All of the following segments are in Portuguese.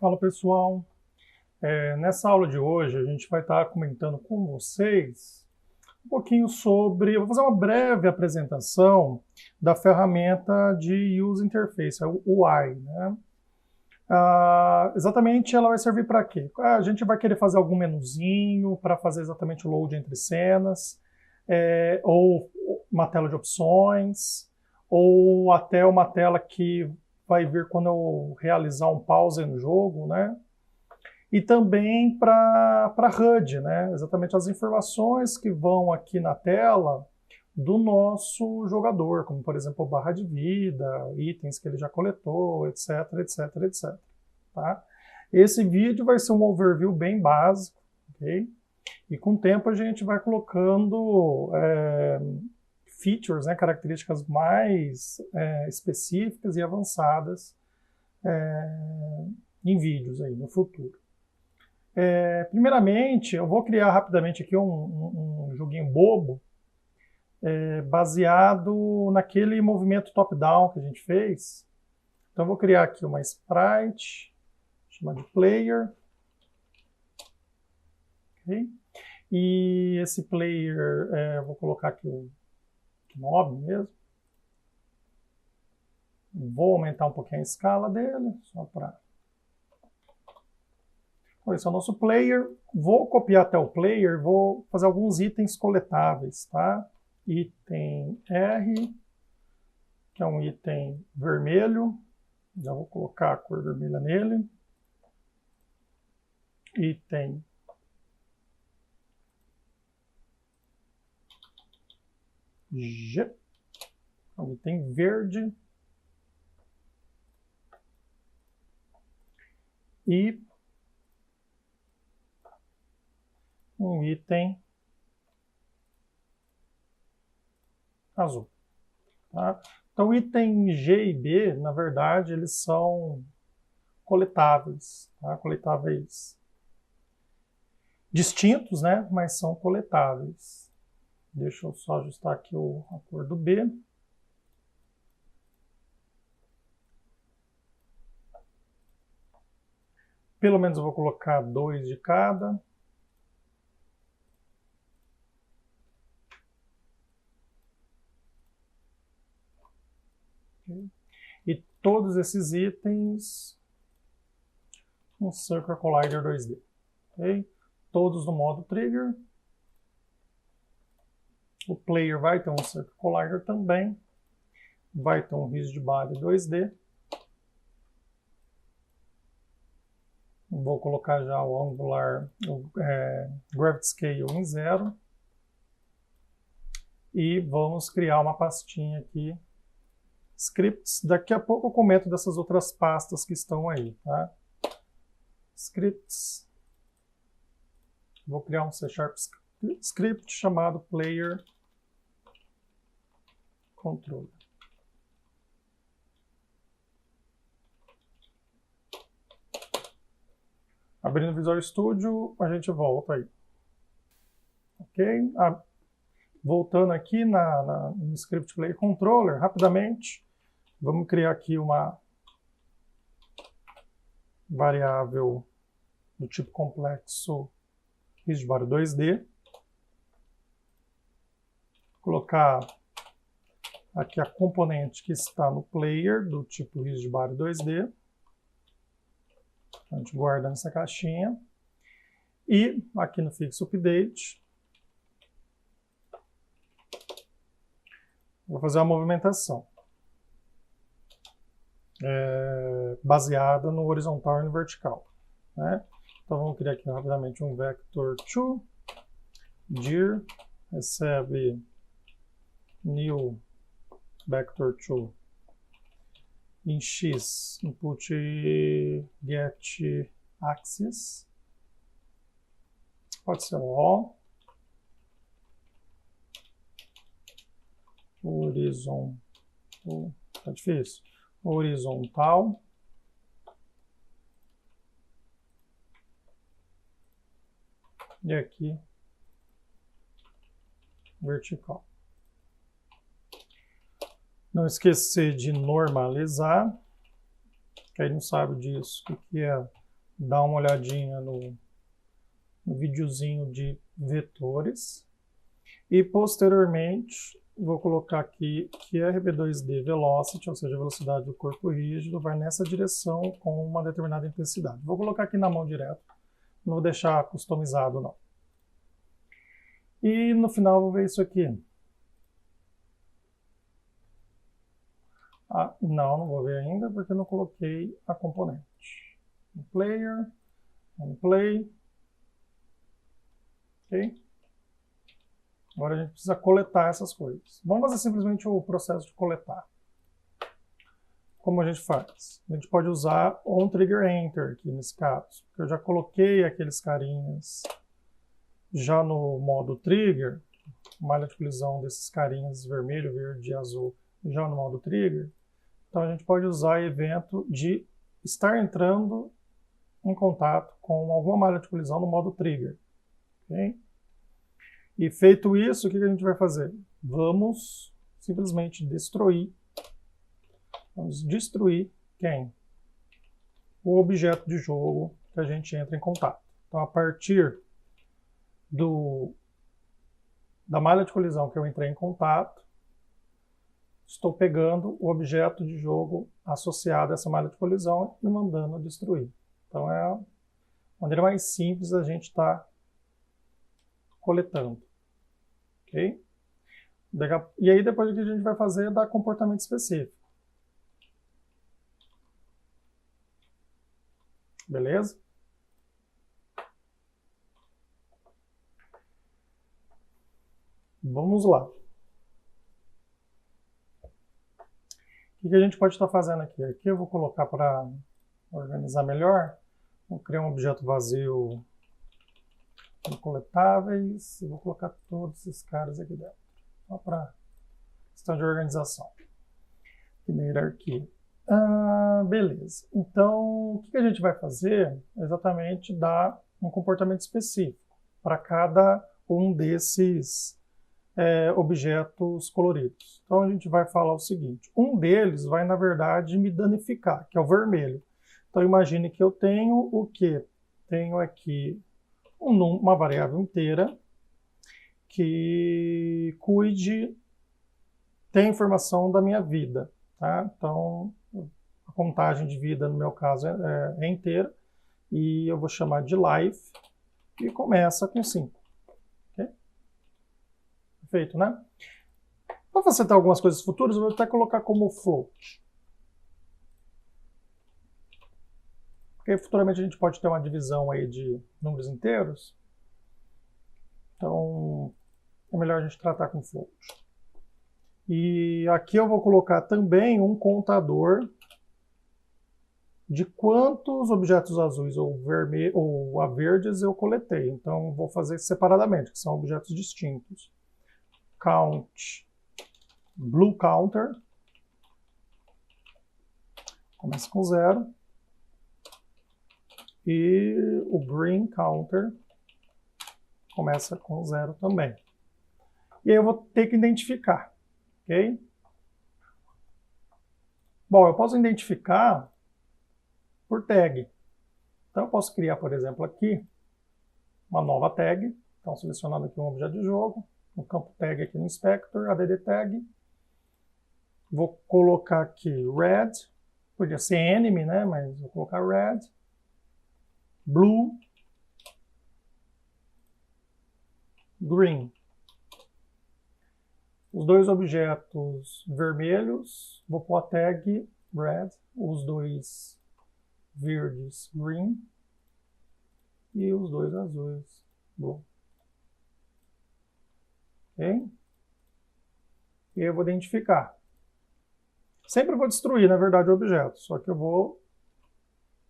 Fala pessoal, nessa aula de hoje a gente vai estar comentando com vocês um pouquinho sobre, eu vou fazer uma breve apresentação da ferramenta de User Interface, a UI, né? Exatamente ela vai servir para quê? A gente vai querer fazer algum menuzinho para fazer exatamente o load entre cenas, ou uma tela de opções, ou até uma tela que vai vir quando eu realizar um pause no jogo, né? E também para HUD, né? Exatamente as informações que vão aqui na tela do nosso jogador, como por exemplo barra de vida, itens que ele já coletou, etc, etc, etc. Tá? Esse vídeo vai ser um overview bem básico, ok? E com o tempo a gente vai colocando features, né, características mais específicas e avançadas em vídeos aí no futuro. Primeiramente, eu vou criar rapidamente aqui um joguinho bobo baseado naquele movimento top-down que a gente fez. Então, eu vou criar aqui uma sprite, chamar de player. Okay? E esse player, eu vou colocar aqui o knob mesmo. Vou aumentar um pouquinho a escala dele, só para... Então, esse é o nosso player. Vou copiar até o player, vou fazer alguns itens coletáveis, tá? Item R, que é um item vermelho. Já vou colocar a cor vermelha nele. Item G, um item verde. E um item azul. Tá? Então, item G e B, na verdade, eles são coletáveis. Tá? Coletáveis distintos, né? Mas são coletáveis. Deixa eu só ajustar aqui a cor do B. Pelo menos eu vou colocar 2 de cada. E todos esses itens, um Circle Collider 2D. Okay? Todos no modo Trigger. O player vai ter um Circle Collider também. Vai ter um Rigid Body 2D. Vou colocar já o Angular, Gravity Scale em 0. E vamos criar uma pastinha aqui. Scripts. Daqui a pouco eu comento dessas outras pastas que estão aí, tá? Scripts. Vou criar um C# script chamado Player Controller. Abrindo o Visual Studio, a gente volta aí. Ok? Voltando aqui no Script Player Controller, rapidamente, vamos criar aqui uma variável do tipo complexo Rigid Body 2D. Colocar aqui a componente que está no player do tipo Rigid Body 2D. A gente guarda nessa caixinha. E aqui no Fix Update, vou fazer uma movimentação baseada no horizontal e no vertical. Né? Então vamos criar aqui rapidamente um vector2 dir recebe new vector2 em x input get axis, pode ser all, tá difícil, horizontal, e aqui vertical. Não esquecer de normalizar. Quem não sabe disso, o que é dar uma olhadinha no videozinho de vetores. E posteriormente, vou colocar aqui que RB2D Velocity, ou seja, a velocidade do corpo rígido, vai nessa direção com uma determinada intensidade. Vou colocar aqui na mão direto, não vou deixar customizado não. E no final vou ver isso aqui. Ah, não vou ver ainda porque eu não coloquei a componente. No player, no play. Ok? Agora a gente precisa coletar essas coisas. Vamos fazer simplesmente o processo de coletar. Como a gente faz? A gente pode usar onTriggerEnter aqui nesse caso. Porque eu já coloquei aqueles carinhas já no modo trigger, malha de colisão desses carinhas vermelho, verde e azul já no modo trigger. Então a gente pode usar evento de estar entrando em contato com alguma malha de colisão no modo trigger. Okay? E feito isso, o que a gente vai fazer? Vamos simplesmente destruir. Vamos destruir quem? O objeto de jogo que a gente entra em contato. Então, a partir da malha de colisão que eu entrei em contato, estou pegando o objeto de jogo associado a essa malha de colisão e mandando destruir. Então, é a maneira mais simples da gente estar coletando. Ok? E aí, depois o que a gente vai fazer é dar comportamento específico. Beleza? Vamos lá. O que a gente pode estar fazendo aqui? Aqui eu vou colocar para organizar melhor. Vou criar um objeto vazio com coletáveis e vou colocar todos esses caras aqui dentro. Só para questão de organização. Aqui na hierarquia. Beleza. Então, o que a gente vai fazer é exatamente dar um comportamento específico para cada um desses objetos coloridos. Então, a gente vai falar o seguinte. Um deles vai, na verdade, me danificar, que é o vermelho. Então, imagine que eu tenho o quê? Tenho aqui uma variável inteira que tem informação da minha vida. Tá? Então, a contagem de vida, no meu caso, é inteira. E eu vou chamar de life e começa com 5. Okay? Perfeito, né? Para facilitar algumas coisas futuras, eu vou até colocar como float. Porque futuramente a gente pode ter uma divisão aí de números inteiros. Então, é melhor a gente tratar com float. E aqui eu vou colocar também um contador de quantos objetos azuis ou verdes eu coletei. Então, vou fazer separadamente, que são objetos distintos. Count blue counter. Começa com 0. E o green counter começa com 0 também. E aí eu vou ter que identificar. Ok? Bom, eu posso identificar por tag. Então eu posso criar, por exemplo, aqui uma nova tag. Então, selecionando aqui um objeto de jogo, no campo tag aqui no inspector, add tag. Vou colocar aqui red, podia ser enemy, né? Mas vou colocar red, blue, green. Os dois objetos vermelhos, vou pôr a tag red, os dois verdes green e os dois azuis blue. Ok? E eu vou identificar. Sempre vou destruir, na verdade, o objeto, só que eu vou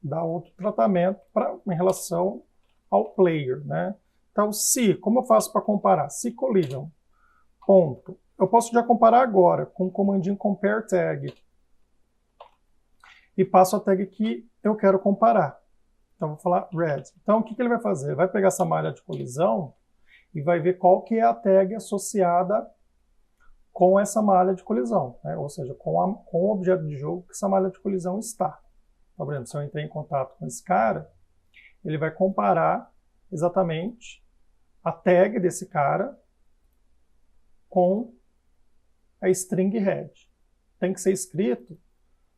dar outro tratamento em relação ao player, né? Então, como eu faço para comparar? Se collision, ponto. Eu posso já comparar agora com o comandinho compare tag. E passo a tag que eu quero comparar. Então, vou falar red. Então, o que ele vai fazer? Ele vai pegar essa malha de colisão e vai ver qual que é a tag associada com essa malha de colisão, né? Ou seja, com o objeto de jogo que essa malha de colisão está. Tá vendo? Se eu entrei em contato com esse cara, ele vai comparar exatamente a tag desse cara com a string head. Tem que ser escrito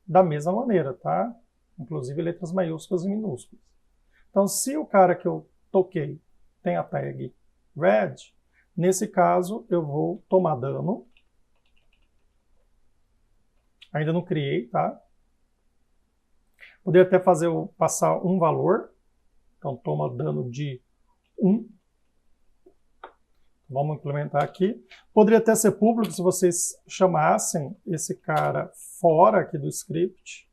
da mesma maneira, tá? Inclusive letras maiúsculas e minúsculas. Então, se o cara que eu toquei tem a tag red, nesse caso eu vou tomar dano. Ainda não criei, tá? Poderia até passar um valor. Então, toma dano de 1. Vamos implementar aqui. Poderia até ser público se vocês chamassem esse cara fora aqui do script.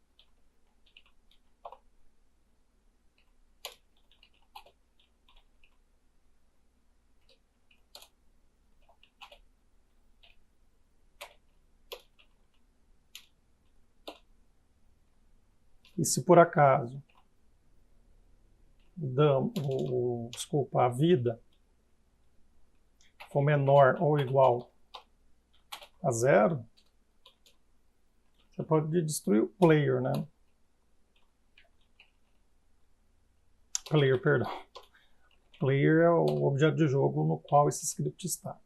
E se por acaso a vida for menor ou igual a 0, você pode destruir o player, né? Perdão. Player é o objeto de jogo no qual esse script está.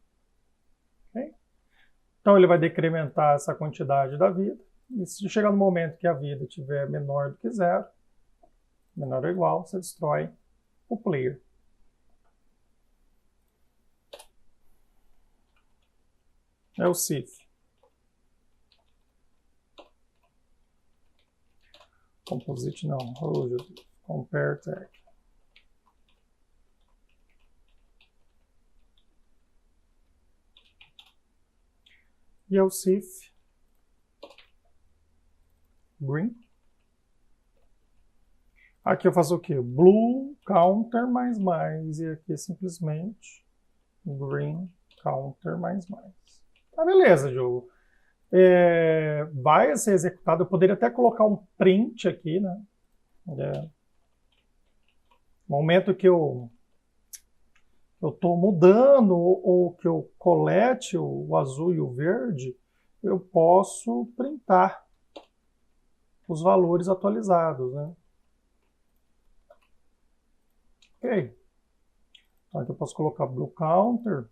Okay? Então ele vai decrementar essa quantidade da vida. E se chegar no momento que a vida estiver menor do que 0, menor ou igual, você destrói o player. É o CIF. Composite não. Oh, Jesus. Compare tag. E é o CIF. Green. Aqui eu faço o quê? Blue counter mais. E aqui é simplesmente green counter mais. Tá, beleza, jogo. Vai ser executado. Eu poderia até colocar um print aqui, né? No momento que eu estou mudando ou que eu colete o azul e o verde, eu posso printar os valores atualizados, né? Ok. Então aqui eu posso colocar blue counter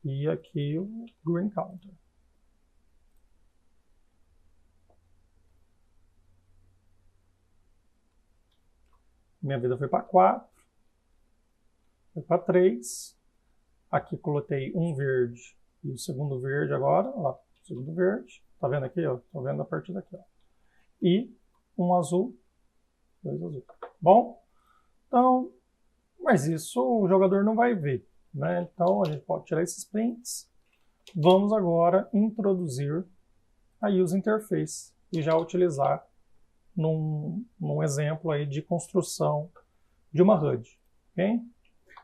e aqui o green counter. Minha vida foi para 4, foi para 3. Aqui coloquei um verde e o segundo verde agora, ó, o segundo verde. Tá vendo aqui, ó? Tô vendo a partir daqui, ó. E um azul, 2 azul. Bom, então, mas isso o jogador não vai ver, né? Então a gente pode tirar esses prints. Vamos agora introduzir a User Interface e já utilizar num exemplo aí de construção de uma HUD, ok?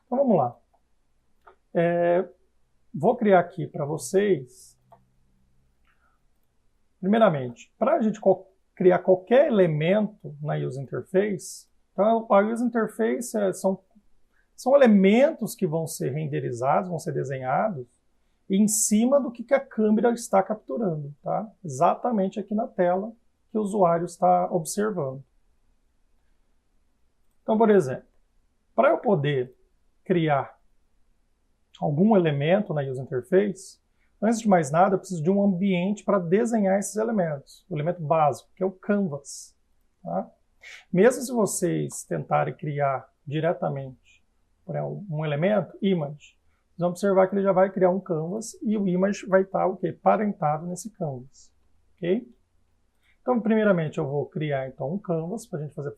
Então vamos lá. Vou criar aqui para vocês. Primeiramente, para a gente criar qualquer elemento na User Interface, então a User Interface são elementos que vão ser renderizados, vão ser desenhados em cima do que a câmera está capturando, tá? Exatamente aqui na tela que o usuário está observando. Então, por exemplo, para eu poder criar algum elemento na User Interface, antes de mais nada, eu preciso de um ambiente para desenhar esses elementos. O elemento básico, que é o canvas. Tá? Mesmo se vocês tentarem criar diretamente um elemento, image, vocês vão observar que ele já vai criar um canvas e o image vai estar o quê? Parentado nesse canvas. Ok? Então, primeiramente, eu vou criar então um canvas para a gente fazer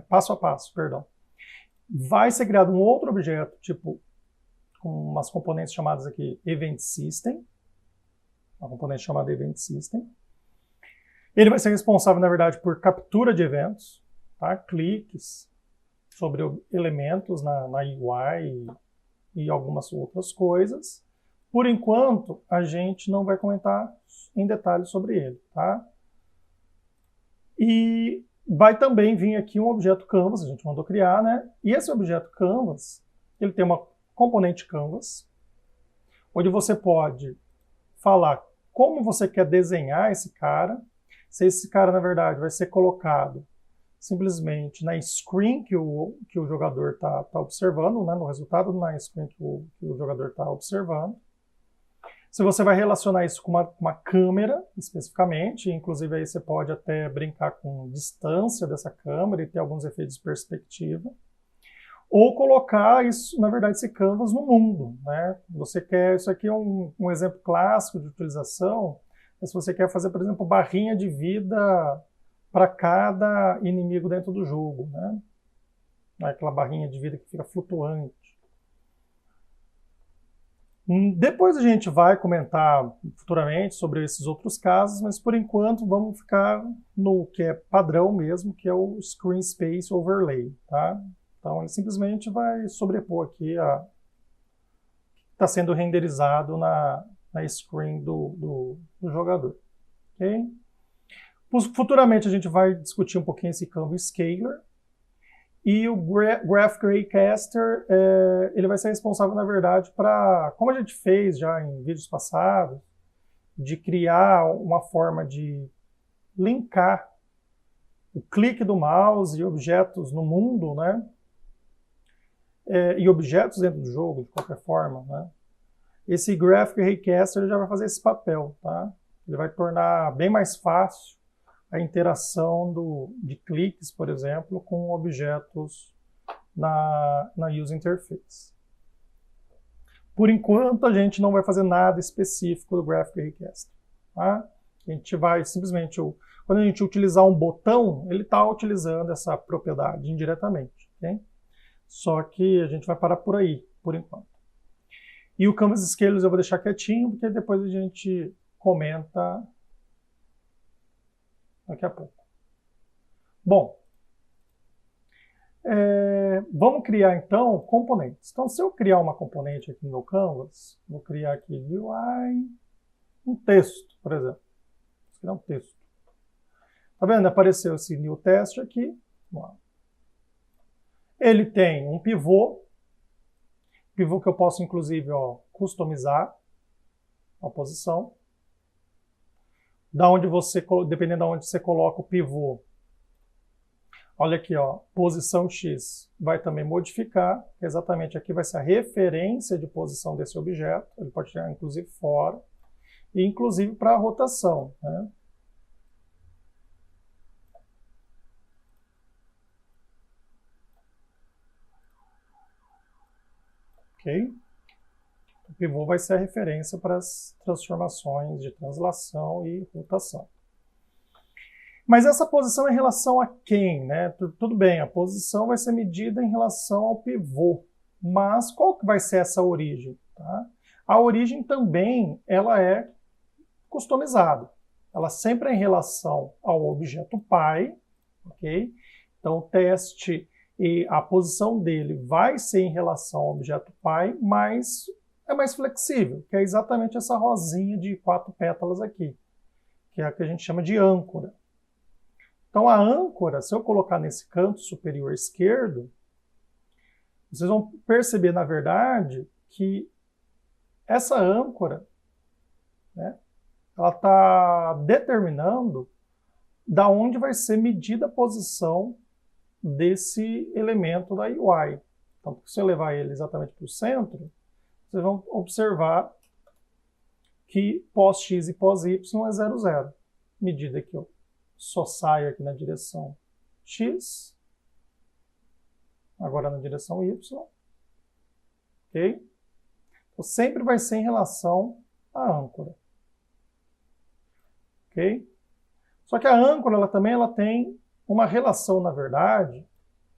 passo a passo, perdão. Vai ser criado um outro objeto, tipo com umas componentes chamadas aqui Event System, uma componente chamada Event System. Ele vai ser responsável, na verdade, por captura de eventos, tá? Cliques sobre elementos na UI e algumas outras coisas. Por enquanto, a gente não vai comentar em detalhes sobre ele, tá? E vai também vir aqui um objeto Canvas, a gente mandou criar, né? E esse objeto Canvas, ele tem uma componente Canvas, onde você pode falar como você quer desenhar esse cara, se esse cara, na verdade, vai ser colocado simplesmente na screen que o jogador está observando, né, no resultado na screen que o jogador está observando. Se você vai relacionar isso com uma câmera, especificamente, inclusive aí você pode até brincar com distância dessa câmera e ter alguns efeitos de perspectiva. Ou colocar isso, na verdade, esse canvas no mundo, né? Você quer, isso aqui é um exemplo clássico de utilização, se você quer fazer, por exemplo, barrinha de vida para cada inimigo dentro do jogo, né? Aquela barrinha de vida que fica flutuante. Depois a gente vai comentar futuramente sobre esses outros casos, mas por enquanto vamos ficar no que é padrão mesmo, que é o Screen Space Overlay, tá? Então ele simplesmente vai sobrepor aqui a que está sendo renderizado na screen do jogador, ok? Futuramente a gente vai discutir um pouquinho esse Canvas Scaler. E o Graph Raycaster, ele vai ser responsável, na verdade, para, como a gente fez já em vídeos passados, de criar uma forma de linkar o clique do mouse e objetos no mundo, né? E objetos dentro do jogo, de qualquer forma, né? Esse Graph Raycaster já vai fazer esse papel, tá? Ele vai tornar bem mais fácil a interação de cliques, por exemplo, com objetos na User Interface. Por enquanto, a gente não vai fazer nada específico do Graph Raycaster. Tá? A gente vai simplesmente, quando a gente utilizar um botão, ele está utilizando essa propriedade indiretamente. Okay? Só que a gente vai parar por aí, por enquanto. E o Canvas Scalers eu vou deixar quietinho, porque depois a gente comenta daqui a pouco. Bom, vamos criar então componentes. Então, se eu criar uma componente aqui no meu Canvas, vou criar aqui UI, um texto, por exemplo. Vou criar um texto. Tá vendo? Apareceu esse new test aqui. Ele tem um pivô que eu posso inclusive customizar a posição. Dependendo de onde você coloca o pivô, olha aqui, posição X vai também modificar, exatamente aqui vai ser a referência de posição desse objeto, ele pode tirar inclusive fora, e inclusive para a rotação, né? Ok? O pivô vai ser a referência para as transformações de translação e rotação. Mas essa posição é em relação a quem, né? Tudo bem, a posição vai ser medida em relação ao pivô. Mas qual que vai ser essa origem? Tá? A origem também ela é customizada. Ela sempre é em relação ao objeto pai, ok? Então o teste e a posição dele vai ser em relação ao objeto pai, mas é mais flexível, que é exatamente essa rosinha de 4 pétalas aqui, que é a que a gente chama de âncora. Então a âncora, se eu colocar nesse canto superior esquerdo, vocês vão perceber, na verdade, que essa âncora, né, ela está determinando da onde vai ser medida a posição desse elemento da UI. Então, se eu levar ele exatamente para o centro, vocês vão observar que pós-x e pós-y é 0, 0. Medida que eu só saio aqui na direção x, agora na direção y, ok? Então, sempre vai ser em relação à âncora, ok? Só que a âncora ela tem uma relação, na verdade,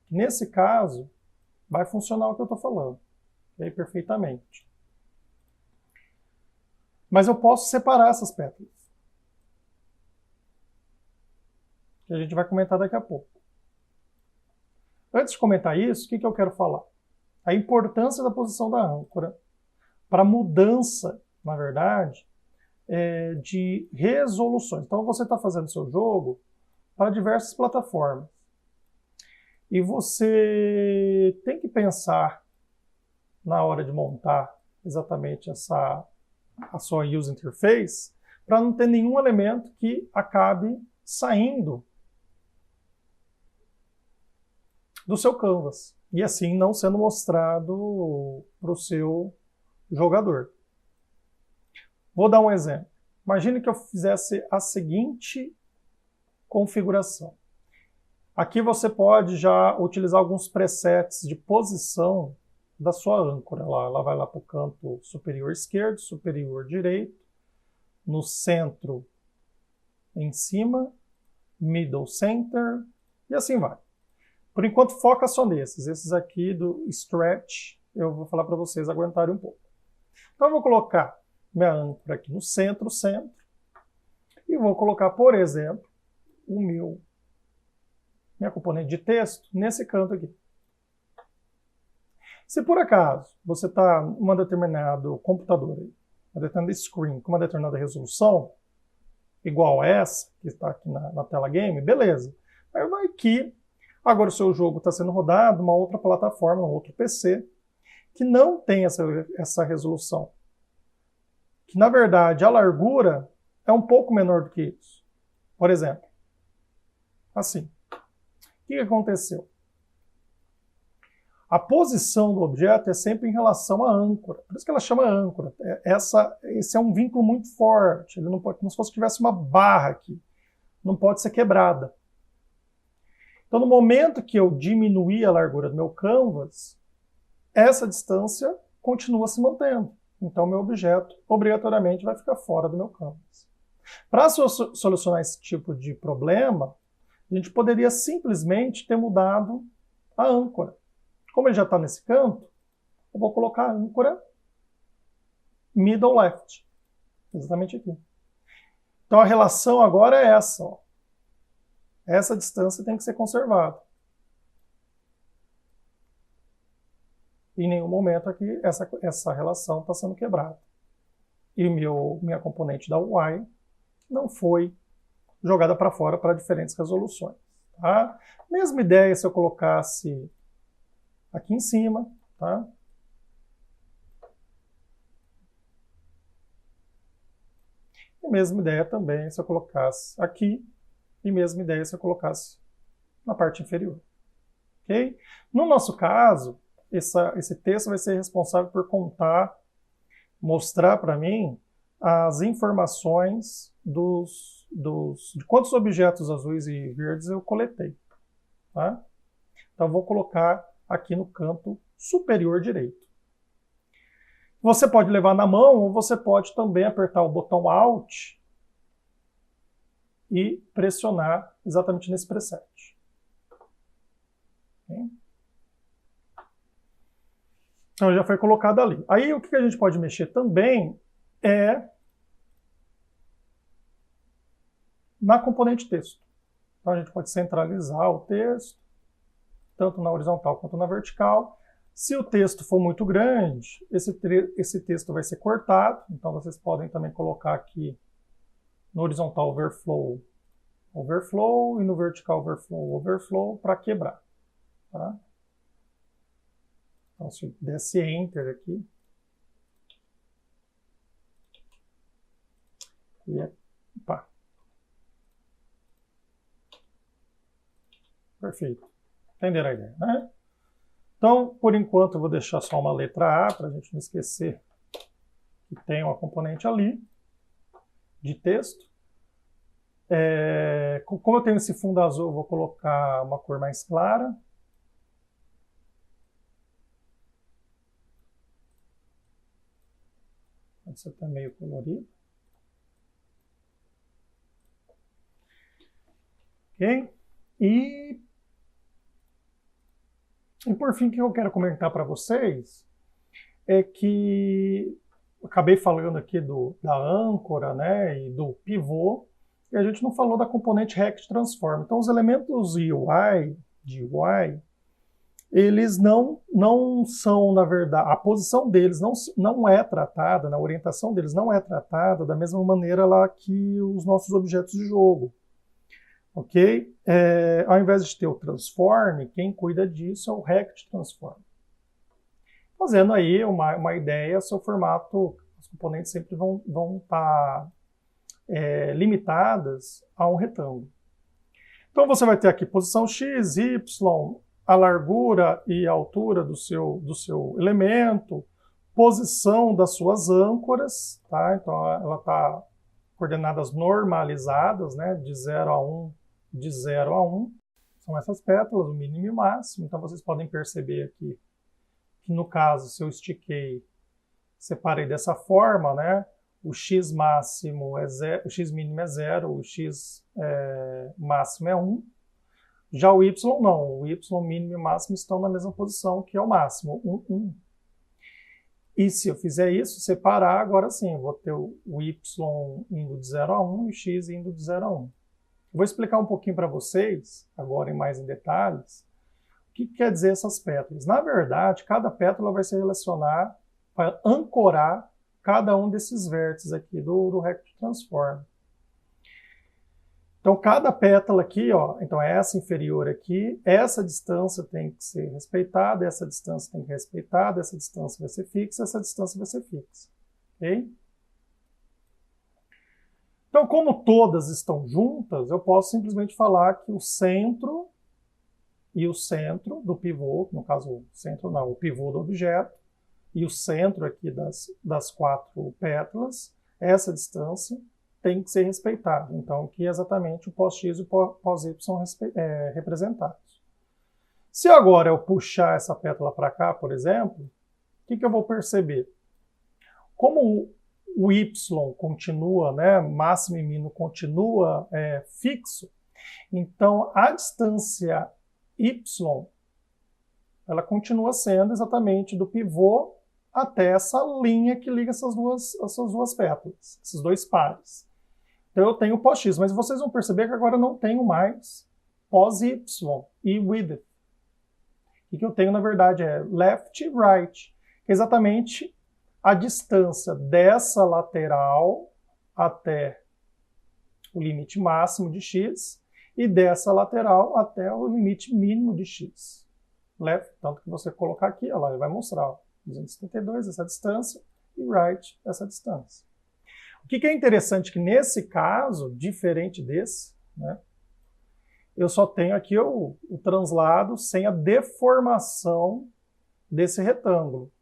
que nesse caso vai funcionar o que eu estou falando, okay? Perfeitamente. Mas eu posso separar essas pétalas, que a gente vai comentar daqui a pouco. Antes de comentar isso, o que eu quero falar? A importância da posição da âncora para mudança, na verdade, de resoluções. Então, você está fazendo seu jogo para diversas plataformas. E você tem que pensar, na hora de montar exatamente a sua user interface, para não ter nenhum elemento que acabe saindo do seu canvas, e assim não sendo mostrado para o seu jogador. Vou dar um exemplo. Imagine que eu fizesse a seguinte configuração. Aqui você pode já utilizar alguns presets de posição da sua âncora. Ela vai lá para o canto superior esquerdo, superior direito, no centro em cima, middle center, e assim vai. Por enquanto, foca só nesses. Esses aqui do stretch, eu vou falar para vocês aguentarem um pouco. Então, eu vou colocar minha âncora aqui no centro, e vou colocar, por exemplo, minha componente de texto nesse canto aqui. Se por acaso você está em um determinado computador, uma determinada screen com uma determinada resolução, igual a essa, que está aqui na tela game, beleza. Aí vai que agora o seu jogo está sendo rodado numa outra plataforma, num outro PC, que não tem essa resolução. Que, na verdade, a largura é um pouco menor do que isso. Por exemplo, assim. O que aconteceu? A posição do objeto é sempre em relação à âncora. Por isso que ela chama âncora. Esse é um vínculo muito forte. Ele não pode, como se fosse tivesse uma barra aqui. Não pode ser quebrada. Então, no momento que eu diminuir a largura do meu canvas, essa distância continua se mantendo. Então, meu objeto obrigatoriamente vai ficar fora do meu canvas. Para solucionar esse tipo de problema, a gente poderia simplesmente ter mudado a âncora. Como ele já está nesse canto, eu vou colocar a âncora middle left. Exatamente aqui. Então a relação agora é essa. Ó. Essa distância tem que ser conservada. Em nenhum momento aqui essa relação está sendo quebrada. E minha componente da Y não foi jogada para fora para diferentes resoluções. Tá? Mesma ideia se eu colocasse aqui em cima. Tá? E mesma ideia também se eu colocasse aqui. E mesma ideia se eu colocasse na parte inferior. Okay? No nosso caso, esse texto vai ser responsável por mostrar para mim as informações de quantos objetos azuis e verdes eu coletei. Tá? Então, vou colocar aqui no canto superior direito. Você pode levar na mão ou você pode também apertar o botão Alt e pressionar exatamente nesse preset. Okay? Então, já foi colocado ali. Aí, o que a gente pode mexer também é na componente texto. Então, a gente pode centralizar o texto, tanto na horizontal quanto na vertical. Se o texto for muito grande, esse texto vai ser cortado. Então, vocês podem também colocar aqui no horizontal overflow e no vertical overflow para quebrar. Tá? Então, se eu desse Enter aqui, opa. Perfeito. Entenderam a ideia, né? Então, por enquanto, eu vou deixar só uma letra A, para a gente não esquecer que tem uma componente ali de texto. Como eu tenho esse fundo azul, eu vou colocar uma cor mais clara. Pode ser até meio colorido. Ok? E por fim, o que eu quero comentar para vocês é que eu acabei falando aqui da âncora, né, e do pivô, e a gente não falou da componente Rect Transform. Então, os elementos UI, de UI, eles não são, na verdade, a posição deles não é tratada, a orientação deles não é tratada da mesma maneira lá que os nossos objetos de jogo. Ok? Ao invés de ter o Transform, quem cuida disso é o Rect Transform. Fazendo aí uma ideia, seu formato, os componentes sempre vão estar limitadas a um retângulo. Então você vai ter aqui posição X, Y, a largura e a altura do seu elemento, posição das suas âncoras, tá? Então ela está coordenadas normalizadas, né? De 0 a 1, de 0 a 1. São essas pétalas, o mínimo e o máximo. Então vocês podem perceber aqui que no caso, se eu estiquei, separei dessa forma, né? O x máximo é 0, o x mínimo é 0, o x máximo é 1. Já o y não, o y mínimo e máximo estão na mesma posição que é o máximo, 1, 1. E se eu fizer isso, separar, agora sim, eu vou ter o y indo de 0 a 1 e o x indo de 0 a 1. Vou explicar um pouquinho para vocês, agora mais em detalhes, o que quer dizer essas pétalas. Na verdade, cada pétala vai se relacionar, vai ancorar cada um desses vértices aqui do Rect Transform. Então, cada pétala aqui, ó, então essa inferior aqui, essa distância tem que ser respeitada, essa distância tem que ser respeitada, essa distância vai ser fixa, essa distância vai ser fixa. Ok? Então, como todas estão juntas, eu posso simplesmente falar que o centro e o centro do pivô, no caso o centro não, o pivô do objeto, e o centro aqui das 4 pétalas, essa distância tem que ser respeitado. Então, aqui é exatamente o pós-x e o pós-y representados. Se agora eu puxar essa pétala para cá, por exemplo, o que eu vou perceber? Como o y continua, né, máximo e mínimo continua fixo, então a distância y ela continua sendo exatamente do pivô até essa linha que liga essas duas pétalas, esses dois pares. Então eu tenho pós-x, mas vocês vão perceber que agora eu não tenho mais pós-y e width. O que eu tenho, na verdade, é left e right, que é exatamente a distância dessa lateral até o limite máximo de x e dessa lateral até o limite mínimo de x. Left, tanto que você colocar aqui, olha lá, ele vai mostrar, ó, 272, essa distância, e right, essa distância. O que é interessante é que nesse caso, diferente desse, né, eu só tenho aqui o translado sem a deformação desse retângulo.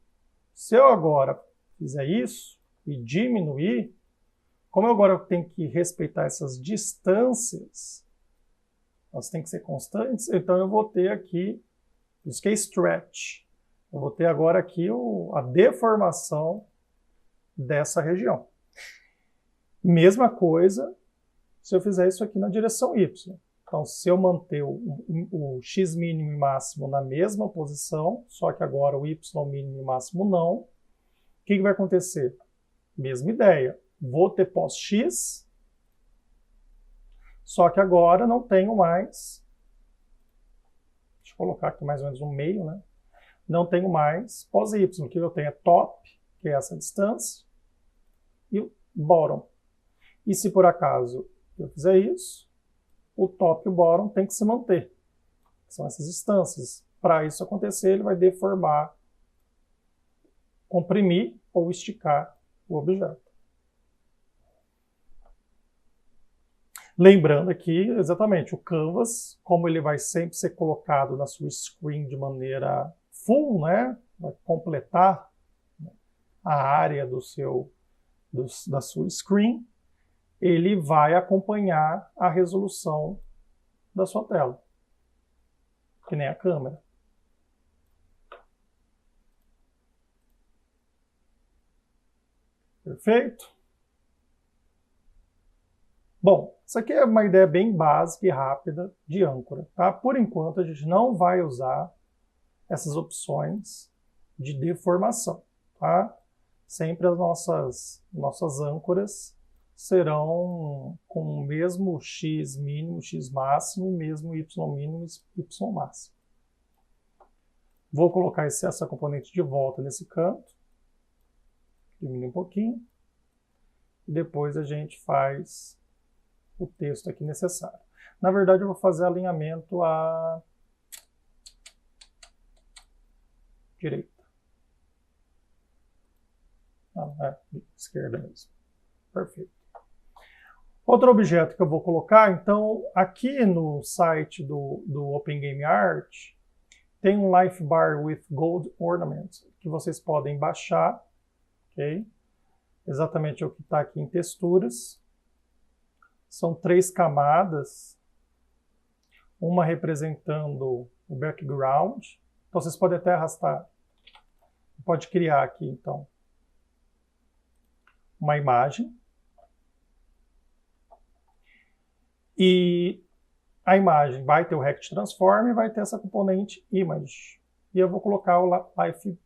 Se eu agora fizer isso e diminuir, como eu agora tenho que respeitar essas distâncias, elas têm que ser constantes, então eu vou ter aqui, isso que é stretch, eu vou ter agora aqui a deformação dessa região. Mesma coisa se eu fizer isso aqui na direção y. Então, se eu manter o x mínimo e máximo na mesma posição, só que agora o y mínimo e máximo não, o que vai acontecer? Mesma ideia. Vou ter pós-x, só que agora não tenho mais, deixa eu colocar aqui mais ou menos no meio, né? Não tenho mais pós-y. O que eu tenho é top, que é essa distância, e o bottom. E se por acaso eu fizer isso, o top e o bottom tem que se manter. São essas distâncias. Para isso acontecer, ele vai deformar, comprimir ou esticar o objeto. Lembrando aqui, exatamente, o canvas, como ele vai sempre ser colocado na sua screen de maneira full, né? Vai completar a área da sua screen, ele vai acompanhar a resolução da sua tela, que nem a câmera. Perfeito? Bom, isso aqui é uma ideia bem básica e rápida de âncora, tá? Por enquanto, a gente não vai usar essas opções de deformação, tá? Sempre as nossas âncoras serão com o mesmo x mínimo, x máximo, e mesmo y mínimo e y máximo. Vou colocar essa componente de volta nesse canto, diminuir um pouquinho, e depois a gente faz o texto aqui necessário. Na verdade, eu vou fazer alinhamento à direita. Esquerda mesmo. Perfeito. Outro objeto que eu vou colocar, então, aqui no site do Open Game Art, Tem um Life Bar with Gold Ornament, que vocês podem baixar, ok? Exatamente o que está aqui em texturas. São 3 camadas, uma representando o background. Então vocês podem até arrastar, pode criar aqui então uma imagem. E a imagem vai ter o Rect Transform e vai ter essa componente Image. E eu vou colocar o Life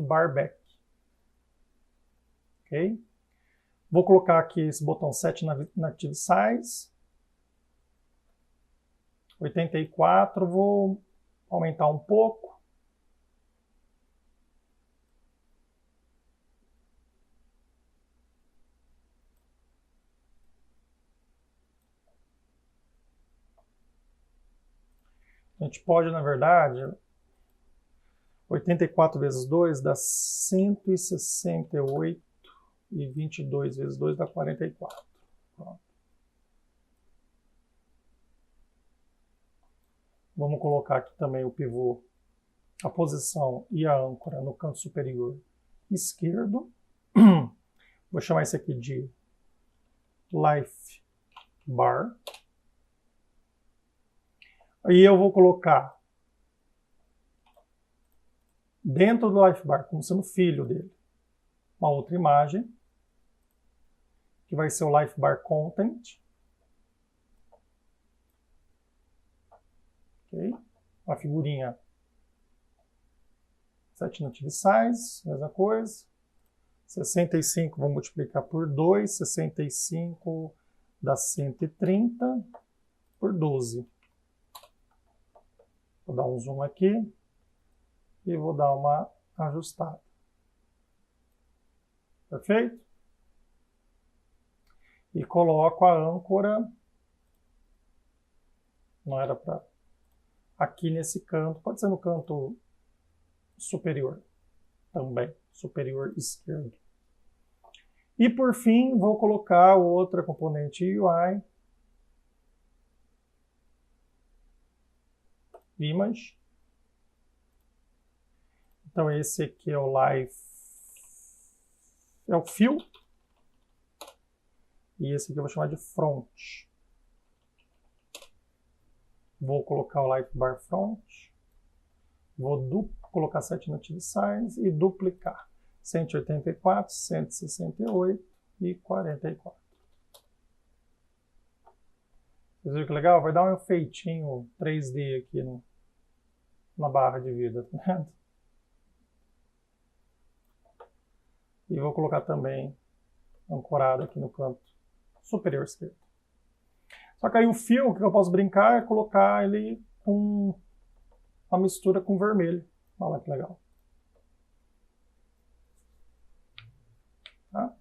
Bar Back. Ok? Vou colocar aqui esse botão Set Native Size. 84, vou aumentar um pouco. A gente pode, na verdade, 84 vezes 2 dá 168 e 22 vezes 2 dá 44. Pronto. Vamos colocar aqui também o pivô, a posição e a âncora no canto superior esquerdo. Vou chamar isso aqui de Life Bar. Aí eu vou colocar dentro do Life Bar, como sendo filho dele, uma outra imagem, que vai ser o Life Bar Content. Okay. Uma figurinha Set Native Size, mesma coisa. 65 vou multiplicar por 2, 65 dá 130 por 12. Vou dar um zoom aqui e vou dar uma ajustada. Perfeito? E coloco a âncora, não era para aqui nesse canto, pode ser no canto superior também, superior esquerdo. E por fim, vou colocar outra componente UI, Image. Então esse aqui é o Life, é o Fill. E esse aqui eu vou chamar de Front. Vou colocar o Life Bar Front. Vou colocar Set Native Size e duplicar. 184, 168 e 44. Vocês viram que legal? Vai dar um efeitinho 3D aqui na barra de vida, tá vendo? E vou colocar também ancorado aqui no canto superior esquerdo. Só que aí o fio que eu posso brincar é colocar ele com uma mistura com vermelho. Olha lá que legal. Tá?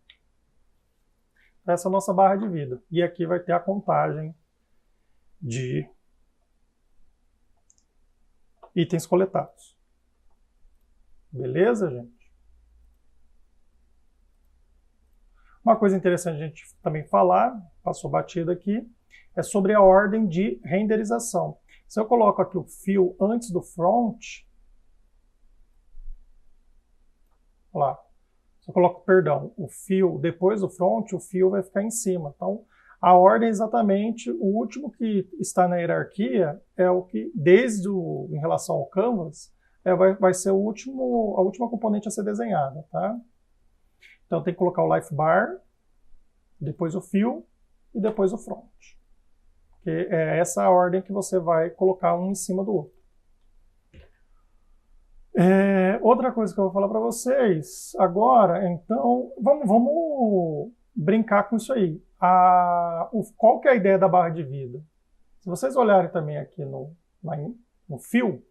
Essa é a nossa barra de vida. E aqui vai ter a contagem de itens coletados. Beleza, gente? Uma coisa interessante a gente também falar, passou batida aqui, é sobre a ordem de renderização. Se eu coloco aqui o fio antes do front, olha lá, se eu coloco, perdão, o fio depois do front, o fio vai ficar em cima. Então, a ordem é exatamente o último que está na hierarquia, é o que, em relação ao canvas, vai ser a última componente a ser desenhada, tá? Então tem que colocar o Life Bar, depois o Fill e depois o Front. Porque é essa a ordem que você vai colocar um em cima do outro. Outra coisa que eu vou falar para vocês agora, então, vamos brincar com isso aí. Qual que é a ideia da barra de vida? Se vocês olharem também aqui no Fill,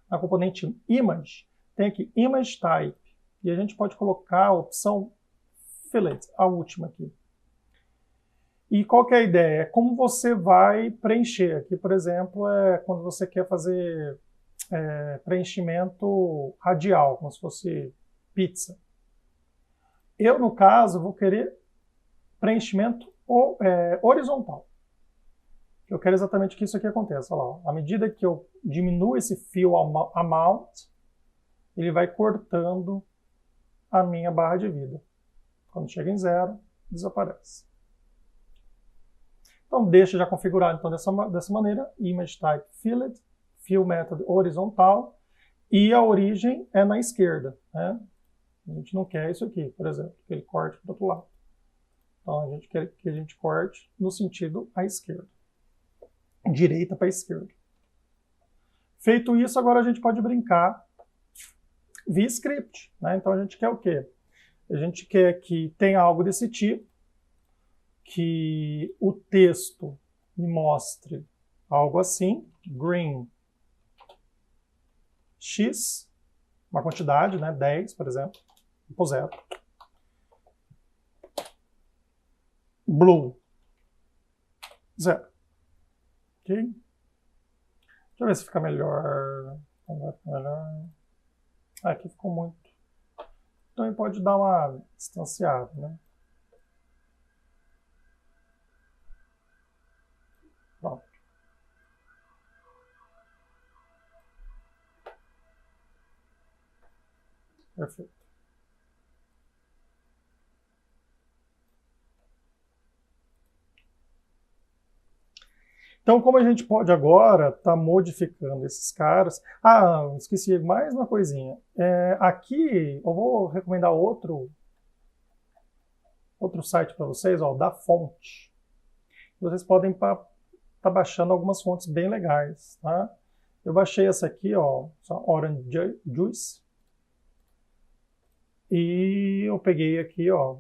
na componente Image, tem aqui Image Type. E a gente pode colocar a opção Fillet, a última aqui. E qual que é a ideia? É como você vai preencher. Aqui, por exemplo, é quando você quer fazer preenchimento radial, como se fosse pizza. Eu, no caso, vou querer preenchimento horizontal. Eu quero exatamente que isso aqui aconteça. Olha lá, à medida que eu diminuo esse fill amount, ele vai cortando a minha barra de vida. Quando chega em 0, desaparece. Então, deixa já configurado então, dessa maneira, image type filled, fill method horizontal, e a origem é na esquerda. Né? A gente não quer isso aqui, por exemplo, que ele corte para o outro lado. Então, a gente quer que a gente corte no sentido à esquerda. Direita para a esquerda. Feito isso, agora a gente pode brincar via script. Né? Então, a gente quer o quê? A gente quer que tenha algo desse tipo, que o texto me mostre algo assim, green x, uma quantidade, né, 10, por exemplo, vou 0. Blue, 0. Ok? Deixa eu ver se fica melhor. Vai ficar melhor. Aqui ficou muito. Então ele pode dar uma distanciada, né? Pronto. Perfeito. Então, como a gente pode agora estar modificando esses caras... Ah, esqueci mais uma coisinha. Aqui, eu vou recomendar outro site para vocês, ó, da Fonte. Vocês podem estar baixando algumas fontes bem legais. Tá? Eu baixei essa aqui, ó, Orange Juice. E eu peguei aqui, ó,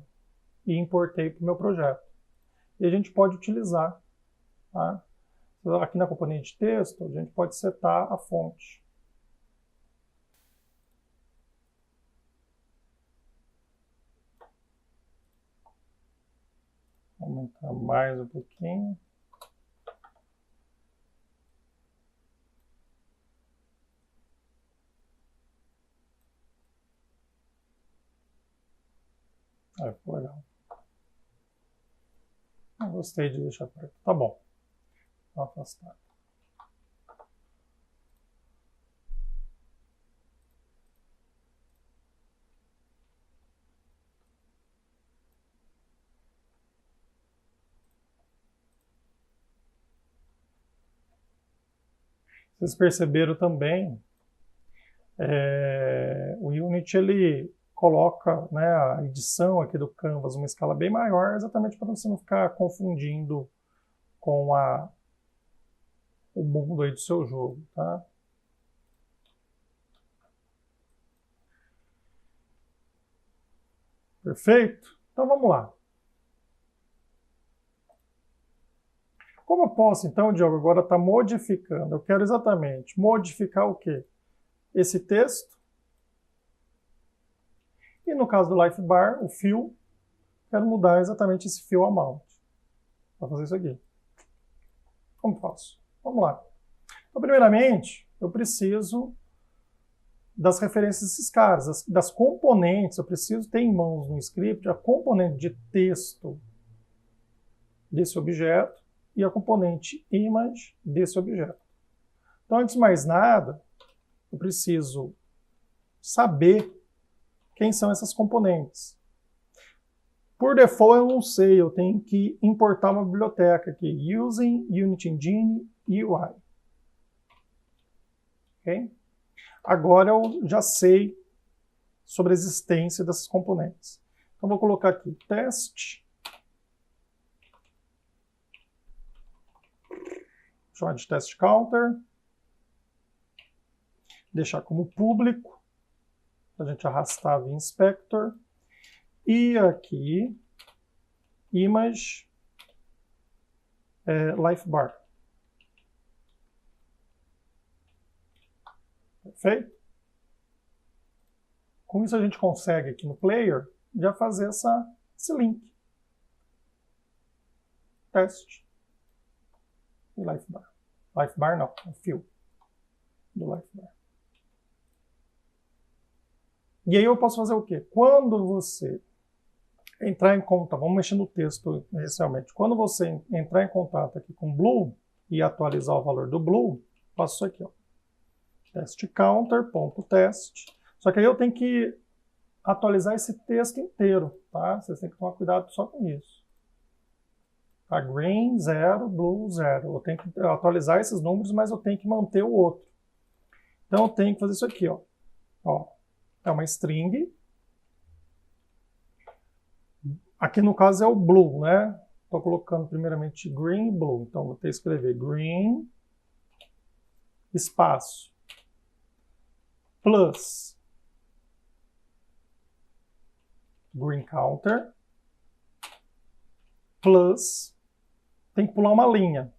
e importei para o meu projeto. E a gente pode utilizar, tá? Aqui na componente de texto, a gente pode setar a fonte. Vou aumentar mais um pouquinho. Ficou legal. Não gostei de deixar preto. Tá bom. Vou afastar. Vocês perceberam também, o Unity ele coloca, né, a edição aqui do Canvas uma escala bem maior, exatamente para você não ficar confundindo com o mundo aí do seu jogo, tá? Perfeito? Então vamos lá. Como eu posso, então, Diogo, agora estar modificando? Eu quero exatamente modificar o quê? Esse texto. E no caso do life bar, o fill, quero mudar exatamente esse fill amount. Vou fazer isso aqui. Como faço? Vamos lá. Então, primeiramente, eu preciso das referências desses caras, das componentes. Eu preciso ter em mãos no script a componente de texto desse objeto e a componente image desse objeto. Então, antes de mais nada, eu preciso saber quem são essas componentes. Por default, eu não sei, eu tenho que importar uma biblioteca aqui, using Unity Engine UI. Okay? Agora eu já sei sobre a existência dessas componentes. Então, vou colocar aqui teste. Chamar de test counter. Deixar como público. Para a gente arrastar via inspector. E aqui, image life bar. Perfeito? Com isso a gente consegue aqui no player já fazer esse link. Teste. E life bar. Life bar não, é fill do life bar. E aí eu posso fazer o quê? Quando você entrar em contato, vamos mexer no texto inicialmente. Quando você entrar em contato aqui com Blue, e atualizar o valor do blue, faço isso aqui, ó. Test counter.test. Só que aí eu tenho que atualizar esse texto inteiro, tá? Vocês têm que tomar cuidado só com isso. Tá? Green 0, blue 0. Eu tenho que atualizar esses números, mas eu tenho que manter o outro. Então eu tenho que fazer isso aqui, ó. Ó, é uma string. Aqui no caso é o blue, né? Estou colocando primeiramente green e blue. Então vou ter que escrever green, espaço, plus green counter, plus, tem que pular uma linha.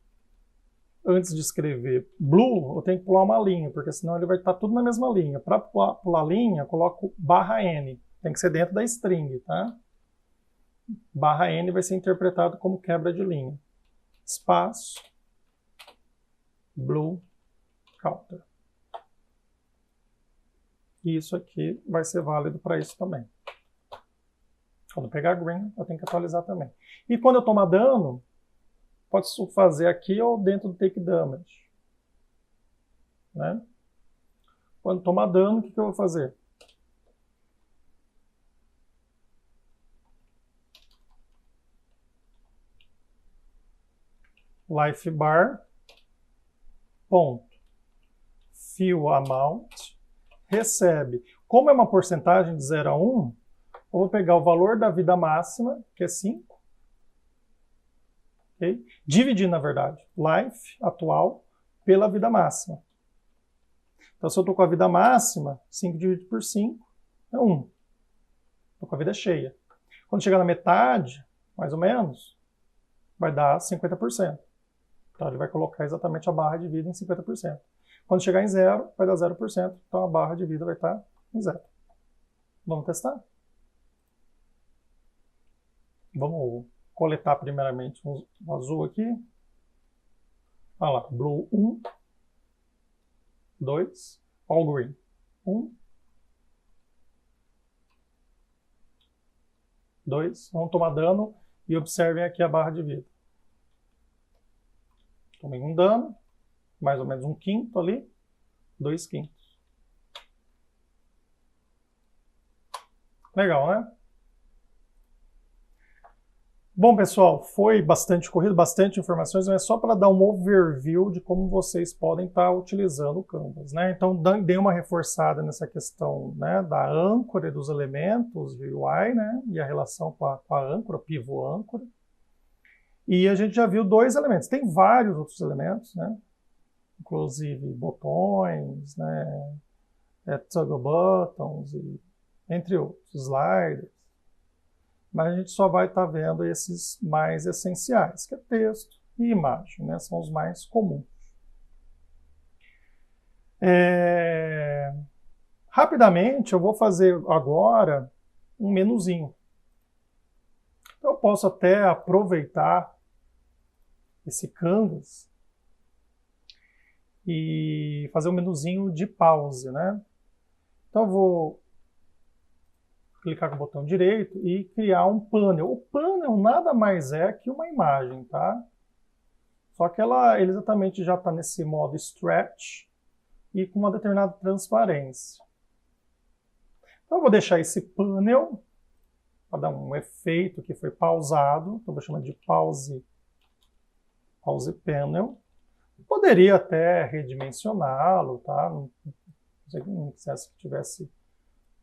Antes de escrever blue, eu tenho que pular uma linha, porque senão ele vai estar tudo na mesma linha. Para pular linha, eu coloco /n. Tem que ser dentro da string, tá? /n vai ser interpretado como quebra de linha. Espaço, blue, counter. E isso aqui vai ser válido para isso também. Quando pegar green, eu tenho que atualizar também. E quando eu tomar dano, pode fazer aqui ou dentro do take damage. Né? Quando tomar dano, o que eu vou fazer? Life bar, ponto, fill amount, recebe. Como é uma porcentagem de 0 a 1, eu vou pegar o valor da vida máxima, que é 5, okay? Dividir, na verdade, life atual pela vida máxima. Então, se eu estou com a vida máxima, 5 dividido por 5 é 1. Estou com a vida cheia. Quando chegar na metade, mais ou menos, vai dar 50%. Então, ele vai colocar exatamente a barra de vida em 50%. Quando chegar em 0, vai dar 0%. Então, a barra de vida vai estar em 0. Vamos testar? Vamos coletar primeiramente um azul aqui. Olha lá, blue 1, 2, all green 1, 2. Vamos tomar dano e observem aqui a barra de vida. Tomei um dano, mais ou menos 1/5 ali, 2/5. Legal, né? Bom, pessoal, foi bastante corrido, bastante informações, mas é só para dar um overview de como vocês podem estar utilizando o Canvas, né? Então, dei uma reforçada nessa questão, né, da âncora e dos elementos de UI, né, e a relação com a âncora, pivô âncora. E a gente já viu 2 elementos. Tem vários outros elementos, né? Inclusive botões, né? Toggle buttons, entre outros, sliders. Mas a gente só vai estar vendo esses mais essenciais, que é texto e imagem, né? São os mais comuns. Rapidamente, eu vou fazer agora um menuzinho. Então, eu posso até aproveitar esse Canvas e fazer um menuzinho de pause, né? Então eu vou clicar com o botão direito e criar um panel. O panel nada mais é que uma imagem, tá? Só que ele exatamente já está nesse modo stretch e com uma determinada transparência. Então eu vou deixar esse panel para dar um efeito que foi pausado. Então eu vou chamar de pause panel. Poderia até redimensioná-lo, tá? Não quisesse que tivesse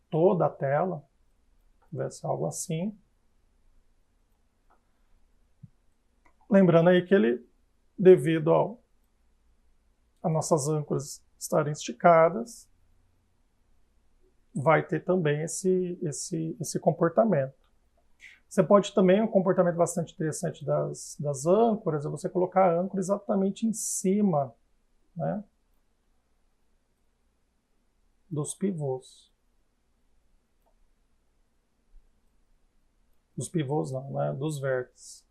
toda a tela, tivesse algo assim. Lembrando aí que ele, devido a nossas âncoras estarem esticadas, vai ter também esse comportamento. Você pode também, um comportamento bastante interessante das âncoras, é você colocar a âncora exatamente em cima, né, dos pivôs. Dos pivôs não, né, dos vértices.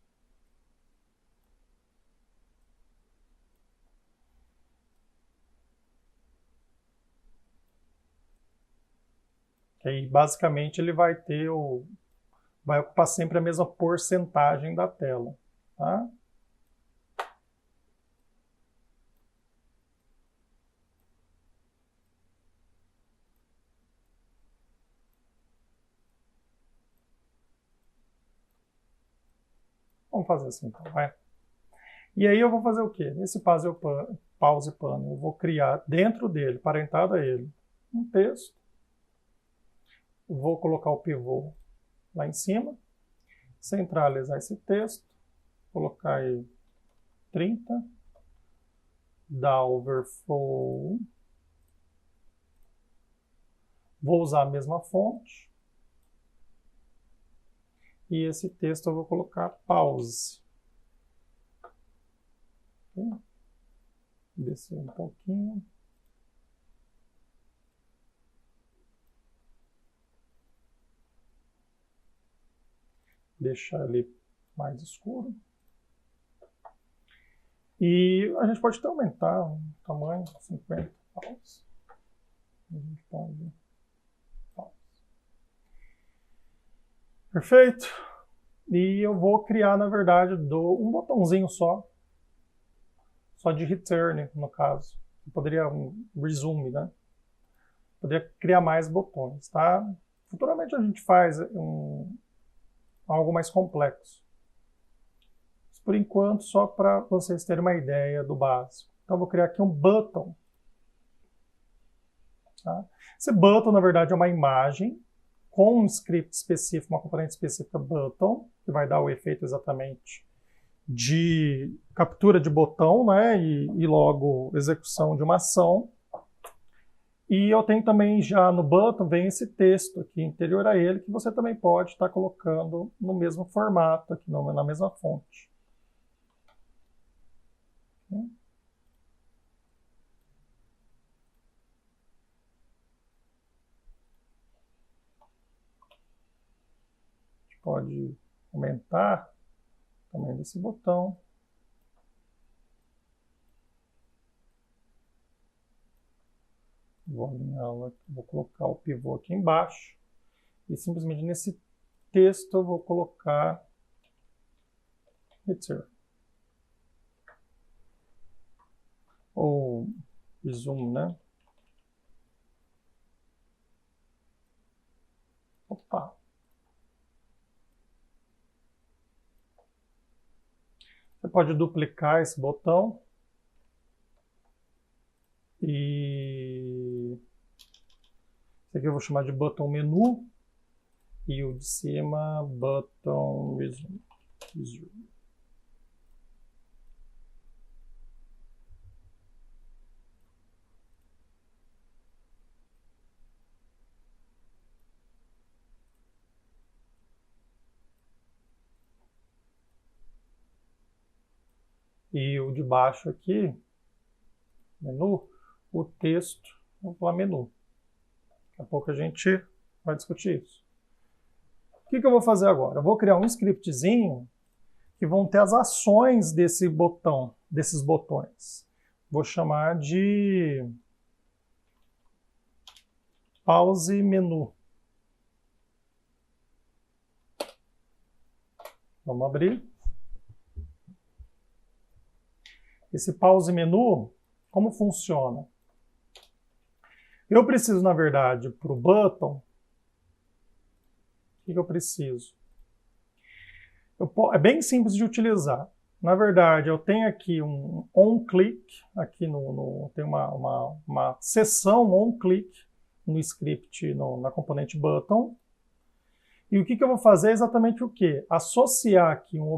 Que aí, basicamente, ele vai ocupar sempre a mesma porcentagem da tela, tá? Vamos fazer assim então, vai. E aí eu vou fazer o quê? Nesse pause panel, eu vou criar dentro dele, parentado a ele, um texto. Vou colocar o pivô lá em cima, centralizar esse texto, colocar aí 30, dar overflow. Vou usar a mesma fonte. E esse texto eu vou colocar pause. Descer um pouquinho. Deixar ele mais escuro. E a gente pode até aumentar o tamanho, 50 pause. A gente pode... Pause. Perfeito. E eu vou criar, na verdade, um botãozinho só de return, no caso. Eu poderia um resume, né? Poderia criar mais botões, tá? Futuramente a gente faz algo mais complexo. Mas por enquanto, só para vocês terem uma ideia do básico. Então, eu vou criar aqui um button. Tá? Esse button, na verdade, é uma imagem com um script específico, uma componente específica button, que vai dar o efeito exatamente de captura de botão, né, e logo execução de uma ação. E eu tenho também já no button, vem esse texto aqui interior a ele, que você também pode estar colocando no mesmo formato, aqui na mesma fonte. A gente pode aumentar o tamanho desse botão. Vou alinhá-lo, vou colocar o pivô aqui embaixo. E simplesmente nesse texto eu vou colocar return. Ou resume, né? Opa! Você pode duplicar esse botão. E esse aqui eu vou chamar de botão menu. E o de cima, button resume. E o de baixo aqui, menu, o texto, vamos falar menu. Daqui a pouco a gente vai discutir isso. O que eu vou fazer agora? Eu vou criar um scriptzinho que vão ter as ações desse botão, desses botões. Vou chamar de pause menu. Vamos abrir. Esse pause menu, como funciona? Eu preciso, na verdade, para o button, o que eu preciso? É bem simples de utilizar. Na verdade, eu tenho aqui um onClick, aqui tem uma seção onClick no script, na componente button. E o que eu vou fazer é exatamente o quê? Associar aqui um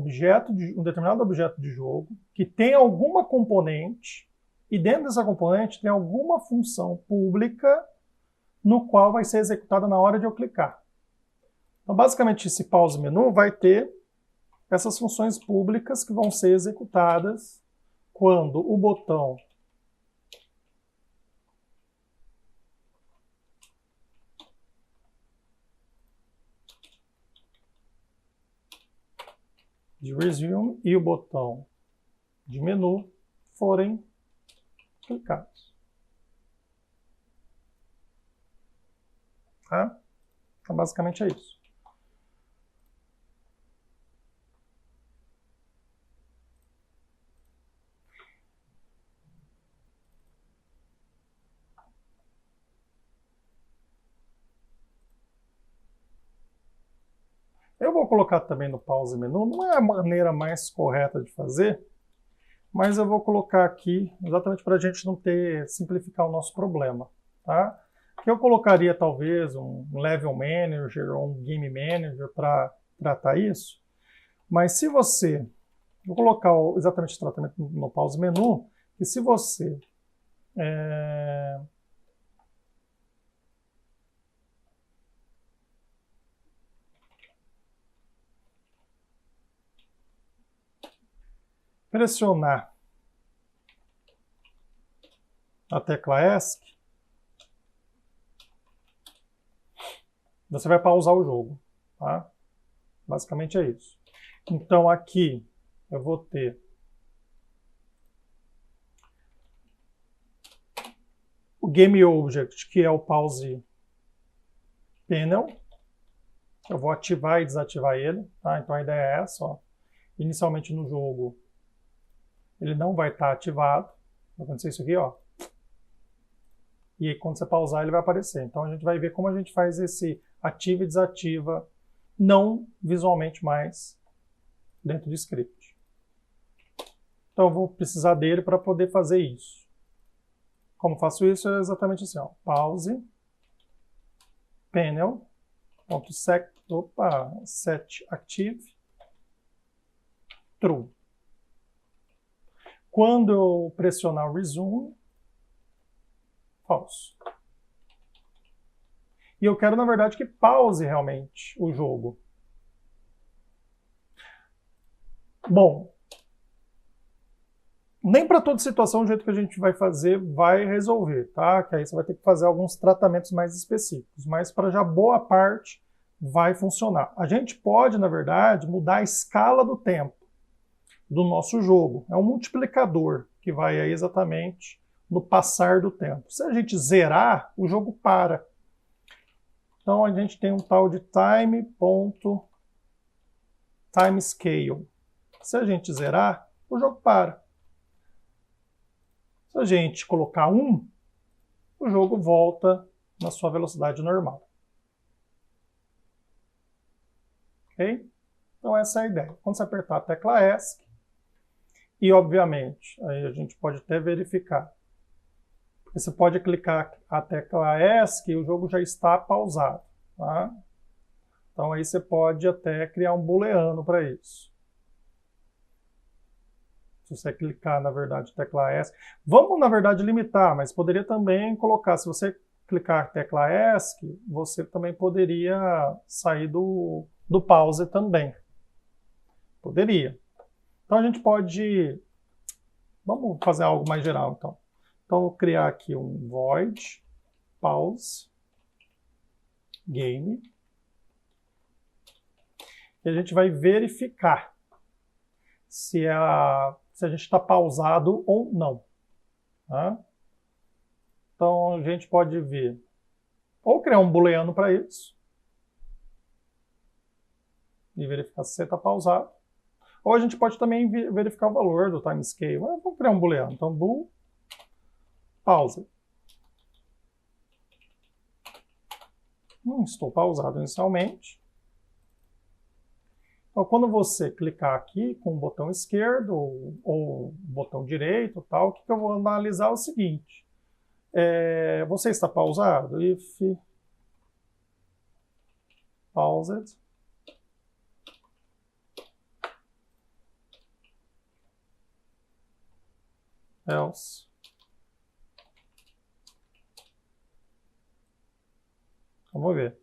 determinado objeto de jogo que tem alguma componente, e dentro dessa componente tem alguma função pública no qual vai ser executada na hora de eu clicar. Então, basicamente, esse pause menu vai ter essas funções públicas que vão ser executadas quando o botão de resume e o botão de menu forem clicados. Tá? Então, basicamente é isso. Eu vou colocar também no pause menu, não é a maneira mais correta de fazer, mas eu vou colocar aqui exatamente para a gente não simplificar o nosso problema, tá? Que eu colocaria talvez um level manager ou um game manager para tratar isso, mas se você, vou colocar exatamente o tratamento no pause menu, e se você pressionar a tecla ESC, você vai pausar o jogo, tá? Basicamente é isso. Então aqui eu vou ter o Game Object, que é o Pause Panel. Eu vou ativar e desativar ele, tá? Então a ideia é essa, ó. Inicialmente no jogo ele não vai estar ativado. Vai acontecer isso aqui, ó. E aí, quando você pausar, ele vai aparecer. Então a gente vai ver como a gente faz esse ativa e desativa, não visualmente mais dentro do script. Então eu vou precisar dele para poder fazer isso. Como faço isso? É exatamente assim, ó. Pause, panel, set active, true. Quando eu pressionar o resume, falso. E eu quero, na verdade, que pause realmente o jogo. Bom, nem para toda situação o jeito que a gente vai fazer vai resolver, tá? Que aí você vai ter que fazer alguns tratamentos mais específicos, mas para já boa parte vai funcionar. A gente pode, na verdade, mudar a escala do tempo do nosso jogo. É um multiplicador que vai aí exatamente no passar do tempo. Se a gente zerar, o jogo para. Então a gente tem um tal de time.timescale. Se a gente zerar, o jogo para. Se a gente colocar 1, o jogo volta na sua velocidade normal. Ok? Então essa é a ideia. Quando você apertar a tecla ESC, e obviamente, aí a gente pode até verificar. Você pode clicar a tecla ESC e o jogo já está pausado. Tá? Então aí você pode até criar um booleano para isso. Se você clicar, na verdade, tecla ESC. Vamos, na verdade, limitar, mas poderia também colocar, se você clicar tecla ESC, você também poderia sair do pause também. Poderia. Então a gente pode... Vamos fazer algo mais geral, então. Então, eu vou criar aqui um void pause game. E a gente vai verificar se a gente está pausado ou não. Tá? Então, a gente pode ver, ou criar um booleano para isso, e verificar se você está pausado. Ou a gente pode também verificar o valor do timescale. Eu vou criar um booleano. Então, bool, pausa. Não estou pausado inicialmente. Então, quando você clicar aqui com o botão esquerdo ou botão direito, tal, o que eu vou analisar é o seguinte. Você está pausado? If paused. Else. Vamos ver.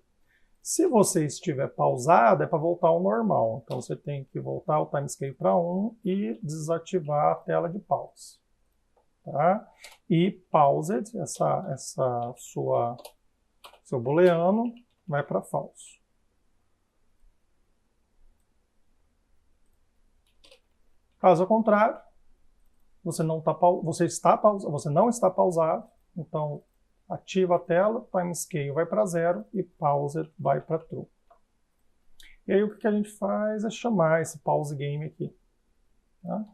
Se você estiver pausado, é para voltar ao normal. Então você tem que voltar o timescale para 1 e desativar a tela de pause. Tá? E paused, seu booleano, vai para falso. Caso contrário, você não está pausado, então ativa a tela, timescale vai para 0 e pause vai para true. E aí o que a gente faz é chamar esse pause game aqui. Tá?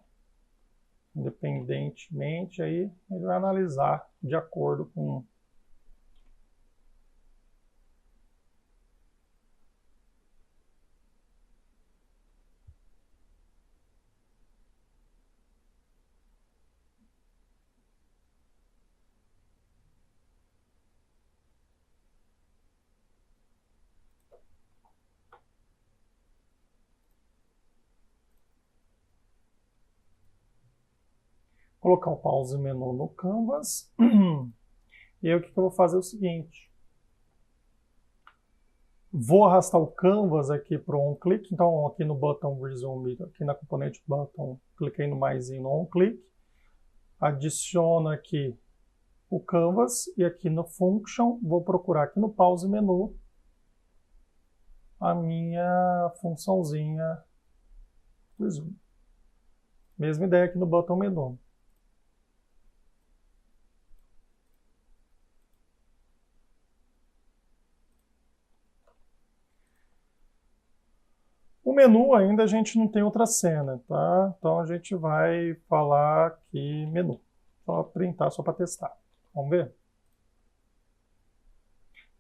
Independentemente, aí ele vai analisar de acordo com colocar o pause menu no Canvas. E aí o que eu vou fazer é o seguinte. Vou arrastar o Canvas aqui para o OnClick. Então aqui no botão Resume, aqui na componente button, cliquei no maisinho no OnClick. Adiciono aqui o Canvas e aqui no Function, vou procurar aqui no pause menu a minha funçãozinha Resume. Mesma ideia aqui no botão menu. O menu ainda a gente não tem outra cena, tá? Então a gente vai falar aqui menu. Só printar, só para testar. Vamos ver?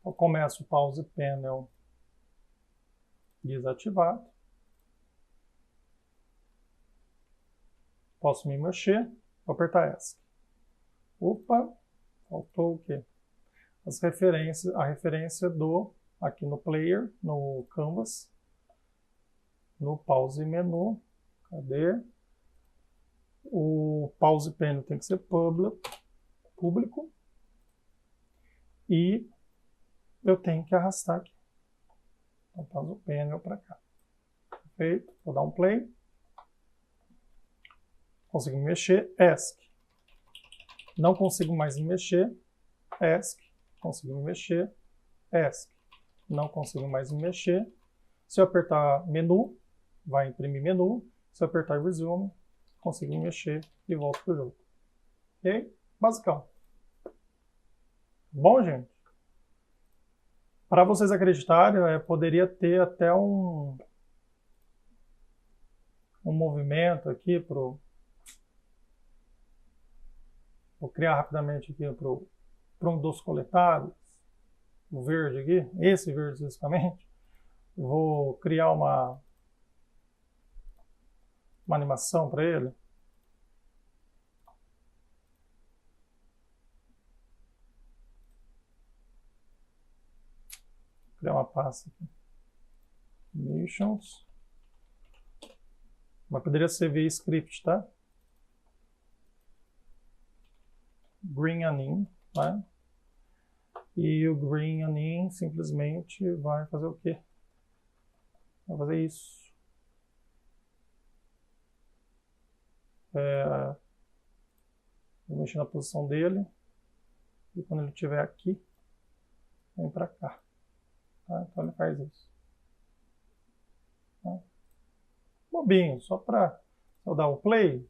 Então começa o Pause Panel desativado. Posso me mexer, vou apertar ESC. Opa, faltou o quê? As referências, a referência do, aqui no Player, no Canvas, no Pause Menu, cadê? O Pause Panel tem que ser público e eu tenho que arrastar aqui. Então, Pause Panel para cá. Perfeito, vou dar um play. Consigo me mexer, ESC. Não consigo mais me mexer, ESC. Consigo me mexer, ESC. Não consigo mais me mexer. Se eu apertar menu, vai imprimir menu. Se eu apertar Resume, consigo me mexer e volto para o jogo. Ok? Basicão. Bom, gente? Para vocês acreditarem, poderia ter até um movimento aqui para vou criar rapidamente aqui para um dos coletados, o verde aqui, esse verde especificamente. Vou criar uma animação para ele. Vou criar uma pasta aqui. Missions. Mas poderia ser via script, tá? Green Anim, tá? E o Green Anim simplesmente vai fazer o quê? Vai fazer isso. Vou mexer na posição dele. E quando ele estiver aqui, vem para cá. Tá? Então ele faz isso. Tá? Bobinho, só para eu dar o play.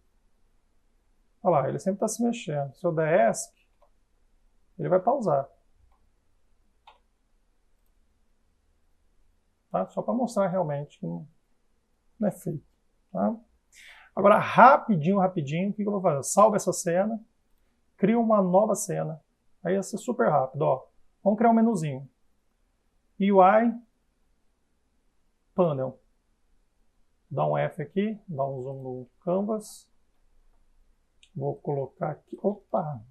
Olha lá, ele sempre está se mexendo. Se eu der ESC, ele vai pausar. Tá? Só para mostrar realmente que não é feito. Tá? Agora, rapidinho, o que eu vou fazer? Salvo essa cena, crio uma nova cena. Aí ia ser super rápido. Ó. Vamos criar um menuzinho. UI, Panel. Dá um F aqui, dá um zoom no Canvas. Vou colocar aqui. Opa!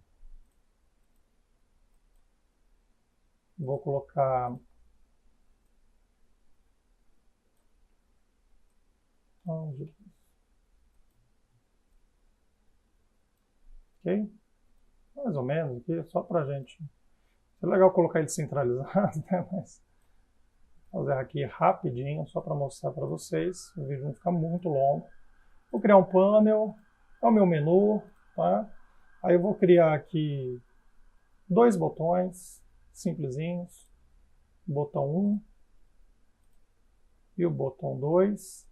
Vou colocar. Ok? Mais ou menos aqui, só pra gente. É legal colocar ele centralizado, né? Mas vou fazer aqui rapidinho, só para mostrar para vocês. O vídeo não fica muito longo. Vou criar um panel, é o meu menu, tá? Aí eu vou criar aqui dois botões simplesinhos. O botão 1 e o botão 2.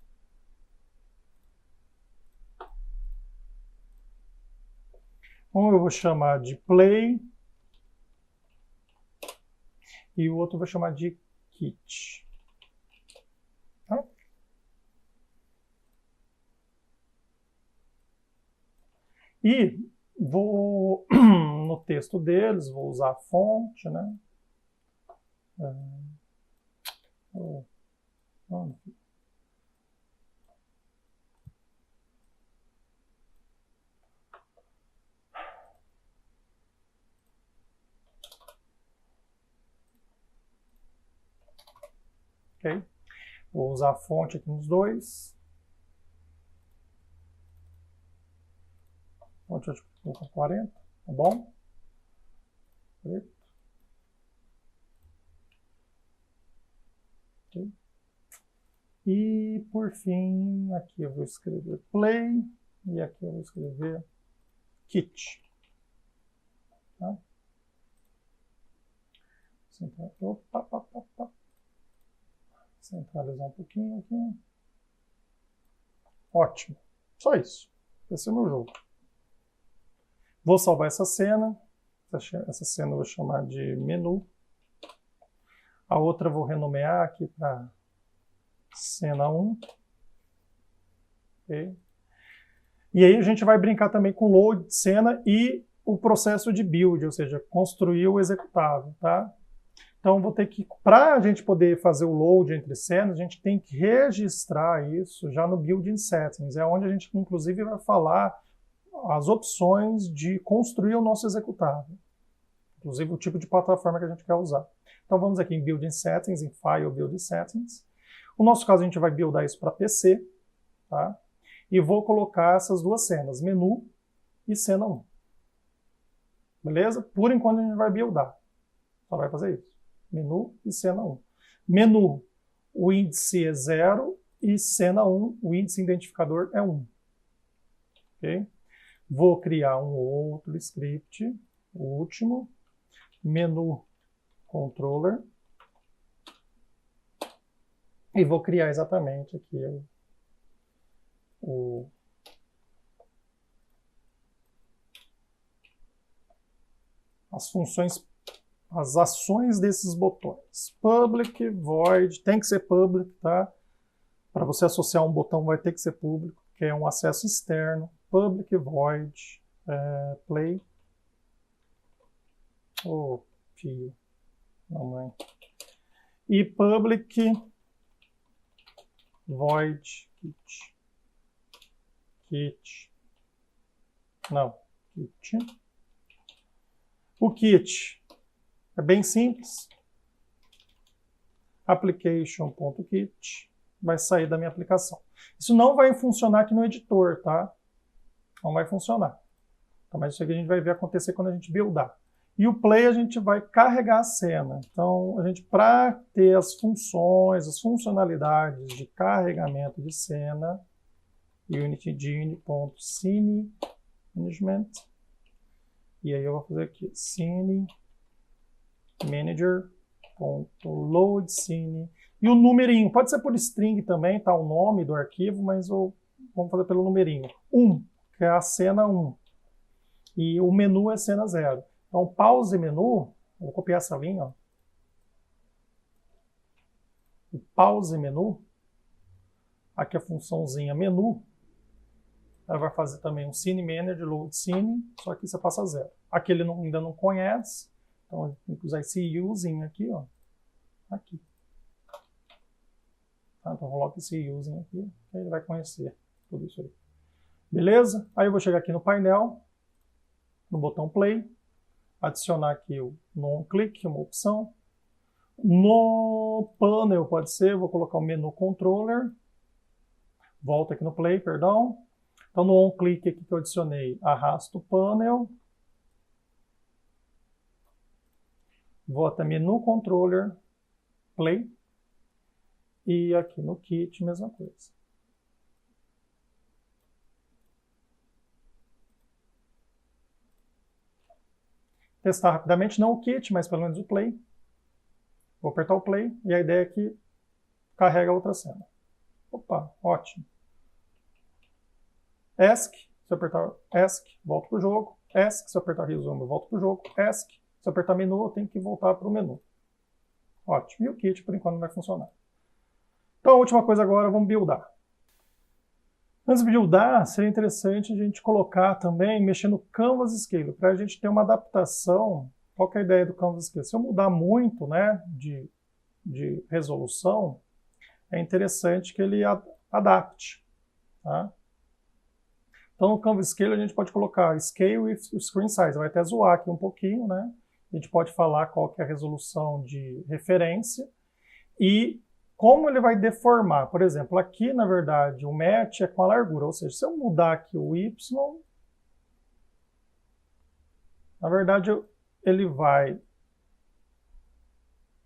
Um eu vou chamar de Play e o outro eu vou chamar de Kit. Tá? E vou, no texto deles, vou usar a fonte, né? Ok? Vou usar a fonte aqui nos dois. deixa eu colocar 40, tá bom? Preto. Okay. E, por fim, aqui eu vou escrever play, e aqui eu vou escrever kit. Tá? Centralizar um pouquinho aqui. Ótimo. Só isso. Esse é o meu jogo. Vou salvar essa cena. Essa cena eu vou chamar de menu. A outra eu vou renomear aqui para cena 1. Okay. E aí a gente vai brincar também com load de cena e o processo de build, ou seja, construir o executável, tá? Então vou ter que, para a gente poder fazer o load entre cenas, a gente tem que registrar isso já no Building Settings, é onde a gente inclusive vai falar as opções de construir o nosso executável, inclusive o tipo de plataforma que a gente quer usar. Então vamos aqui em Building Settings, em File Building Settings. No nosso caso a gente vai buildar isso para PC, tá? E vou colocar essas duas cenas, menu e cena 1. Beleza? Por enquanto a gente vai buildar. Só vai fazer isso. Menu e cena 1. Menu, o índice é 0 e cena 1, o índice identificador é 1. Ok? Vou criar um outro script, o último. Menu controller. E vou criar exatamente aqui as funções, as ações desses botões. Public, void, tem que ser public, tá? Para você associar um botão vai ter que ser público, que é um acesso externo. Public, void, play. Oh, filho. Mamãe. E public, void, kit. Kit. Não, kit. O kit é bem simples. Application.kit vai sair da minha aplicação. Isso não vai funcionar aqui no editor, tá? Não vai funcionar. Então, mas isso aqui a gente vai ver acontecer quando a gente buildar. E o play a gente vai carregar a cena. Então, a gente, para ter as funções, as funcionalidades de carregamento de cena, unitgene.scene management. E aí eu vou fazer aqui, scene manager.load scene. E o numerinho, pode ser por string também, tá? O nome do arquivo, mas vamos fazer pelo numerinho. 1, que é a cena 1. E o menu é cena 0. Então, pause menu, vou copiar essa linha, ó. O pause menu, aqui a funçãozinha menu, ela vai fazer também um Scene Manager, Load Scene, só que você passa 0. Aqui ele ainda não conhece, então tem que usar esse usezinho aqui, ó. Aqui. Tá, então coloca esse usezinho aqui, que ele vai conhecer tudo isso aí. Beleza? Aí eu vou chegar aqui no painel, no botão Play, adicionar aqui o non-click, uma opção. No panel, pode ser, vou colocar o menu controller. Volta aqui no Play, perdão. Então, no on-click aqui que eu adicionei, arrasto o panel. Vou até menu controller, Play. E aqui no kit, mesma coisa. Testar rapidamente, não o kit, mas pelo menos o Play. Vou apertar o Play e a ideia é que carrega a outra cena. Opa, ótimo. ESC, se eu apertar ESC, volto para o jogo. ESC, se eu apertar Resume, eu volto para o jogo. ESC, se eu apertar menu, eu tenho que voltar para o menu. Ótimo. E o kit, por enquanto, não vai funcionar. Então, a última coisa agora, vamos buildar. Antes de buildar, seria interessante a gente colocar também, mexer no Canvas Scale, para a gente ter uma adaptação. Qual que é a ideia do Canvas Scale? Se eu mudar muito, né, de resolução, é interessante que ele adapte. Tá? Então, no Canvas Scale, a gente pode colocar Scale with Screen Size. Vai até zoar aqui um pouquinho, né? A gente pode falar qual que é a resolução de referência e como ele vai deformar. Por exemplo, aqui, na verdade, o match é com a largura. Ou seja, se eu mudar aqui o Y, Na verdade, ele vai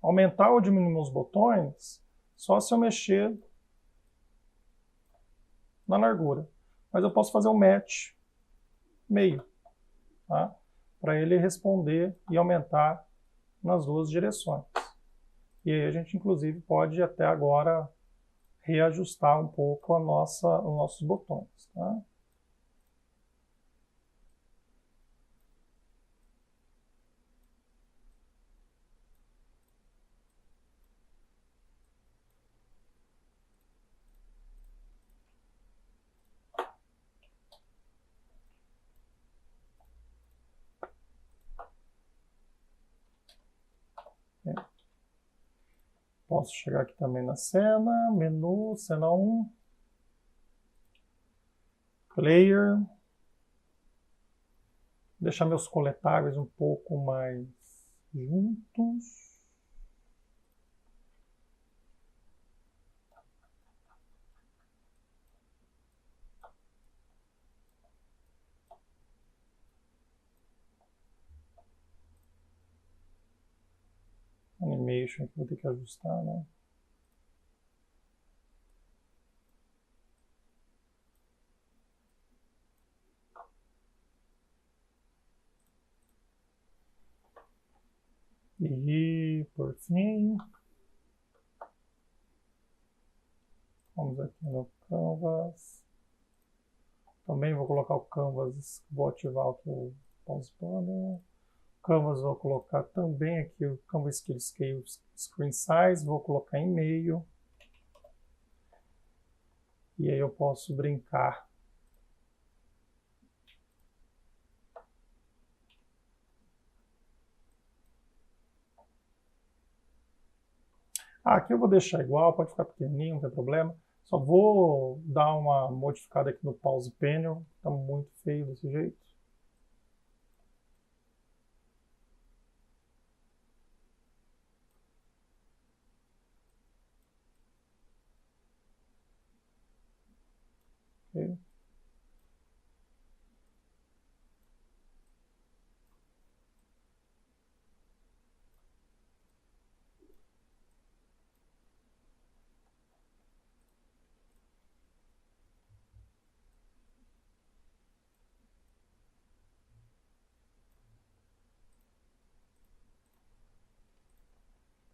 aumentar ou diminuir os botões só se eu mexer na largura. Mas eu posso fazer um match meio, tá? Para ele responder e aumentar nas duas direções. E aí a gente, inclusive, pode até agora reajustar um pouco os nossos botões, tá? Posso chegar aqui também na cena, menu, cena 1, player, deixar meus coletáveis um pouco mais juntos. Animation aqui vou ter que ajustar, né? E por fim, vamos aqui no Canvas. Também vou colocar o Canvas, vou ativar aqui o Pause Panel. Canvas vou colocar também aqui o Canvas Scale Screen Size, vou colocar em meio. E aí eu posso brincar. Aqui eu vou deixar igual, pode ficar pequenininho, não tem problema. Só vou dar uma modificada aqui no Pause Panel, tá muito feio desse jeito. Okay.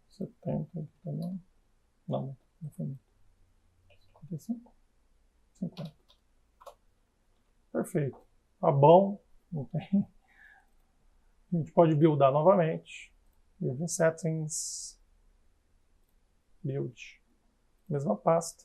Você tem aqui também. Não foi muito. 55? 50. Perfeito. Tá bom. Não tem. A gente pode buildar novamente. Build Settings. Build. Mesma pasta.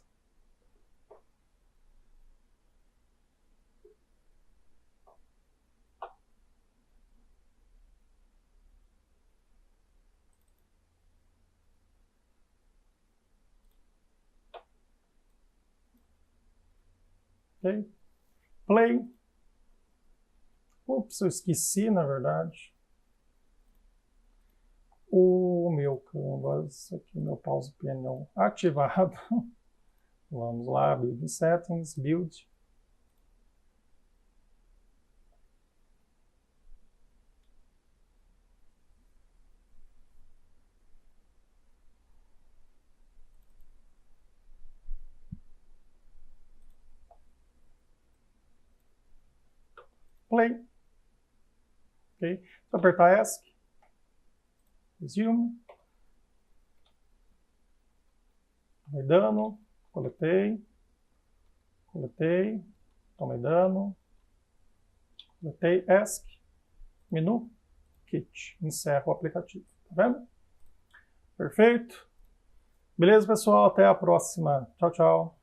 Ok. Play. Ups, eu esqueci, na verdade. O meu Canvas, aqui meu Pause Panel ativado. Vamos lá, Build Settings, Build. Play. Ok. Se eu apertar ESC, resume. Tomei dano, coletei, tomei dano, coletei, ESC, menu, kit. Encerro o aplicativo. Tá vendo? Perfeito. Beleza, pessoal? Até a próxima. Tchau, tchau.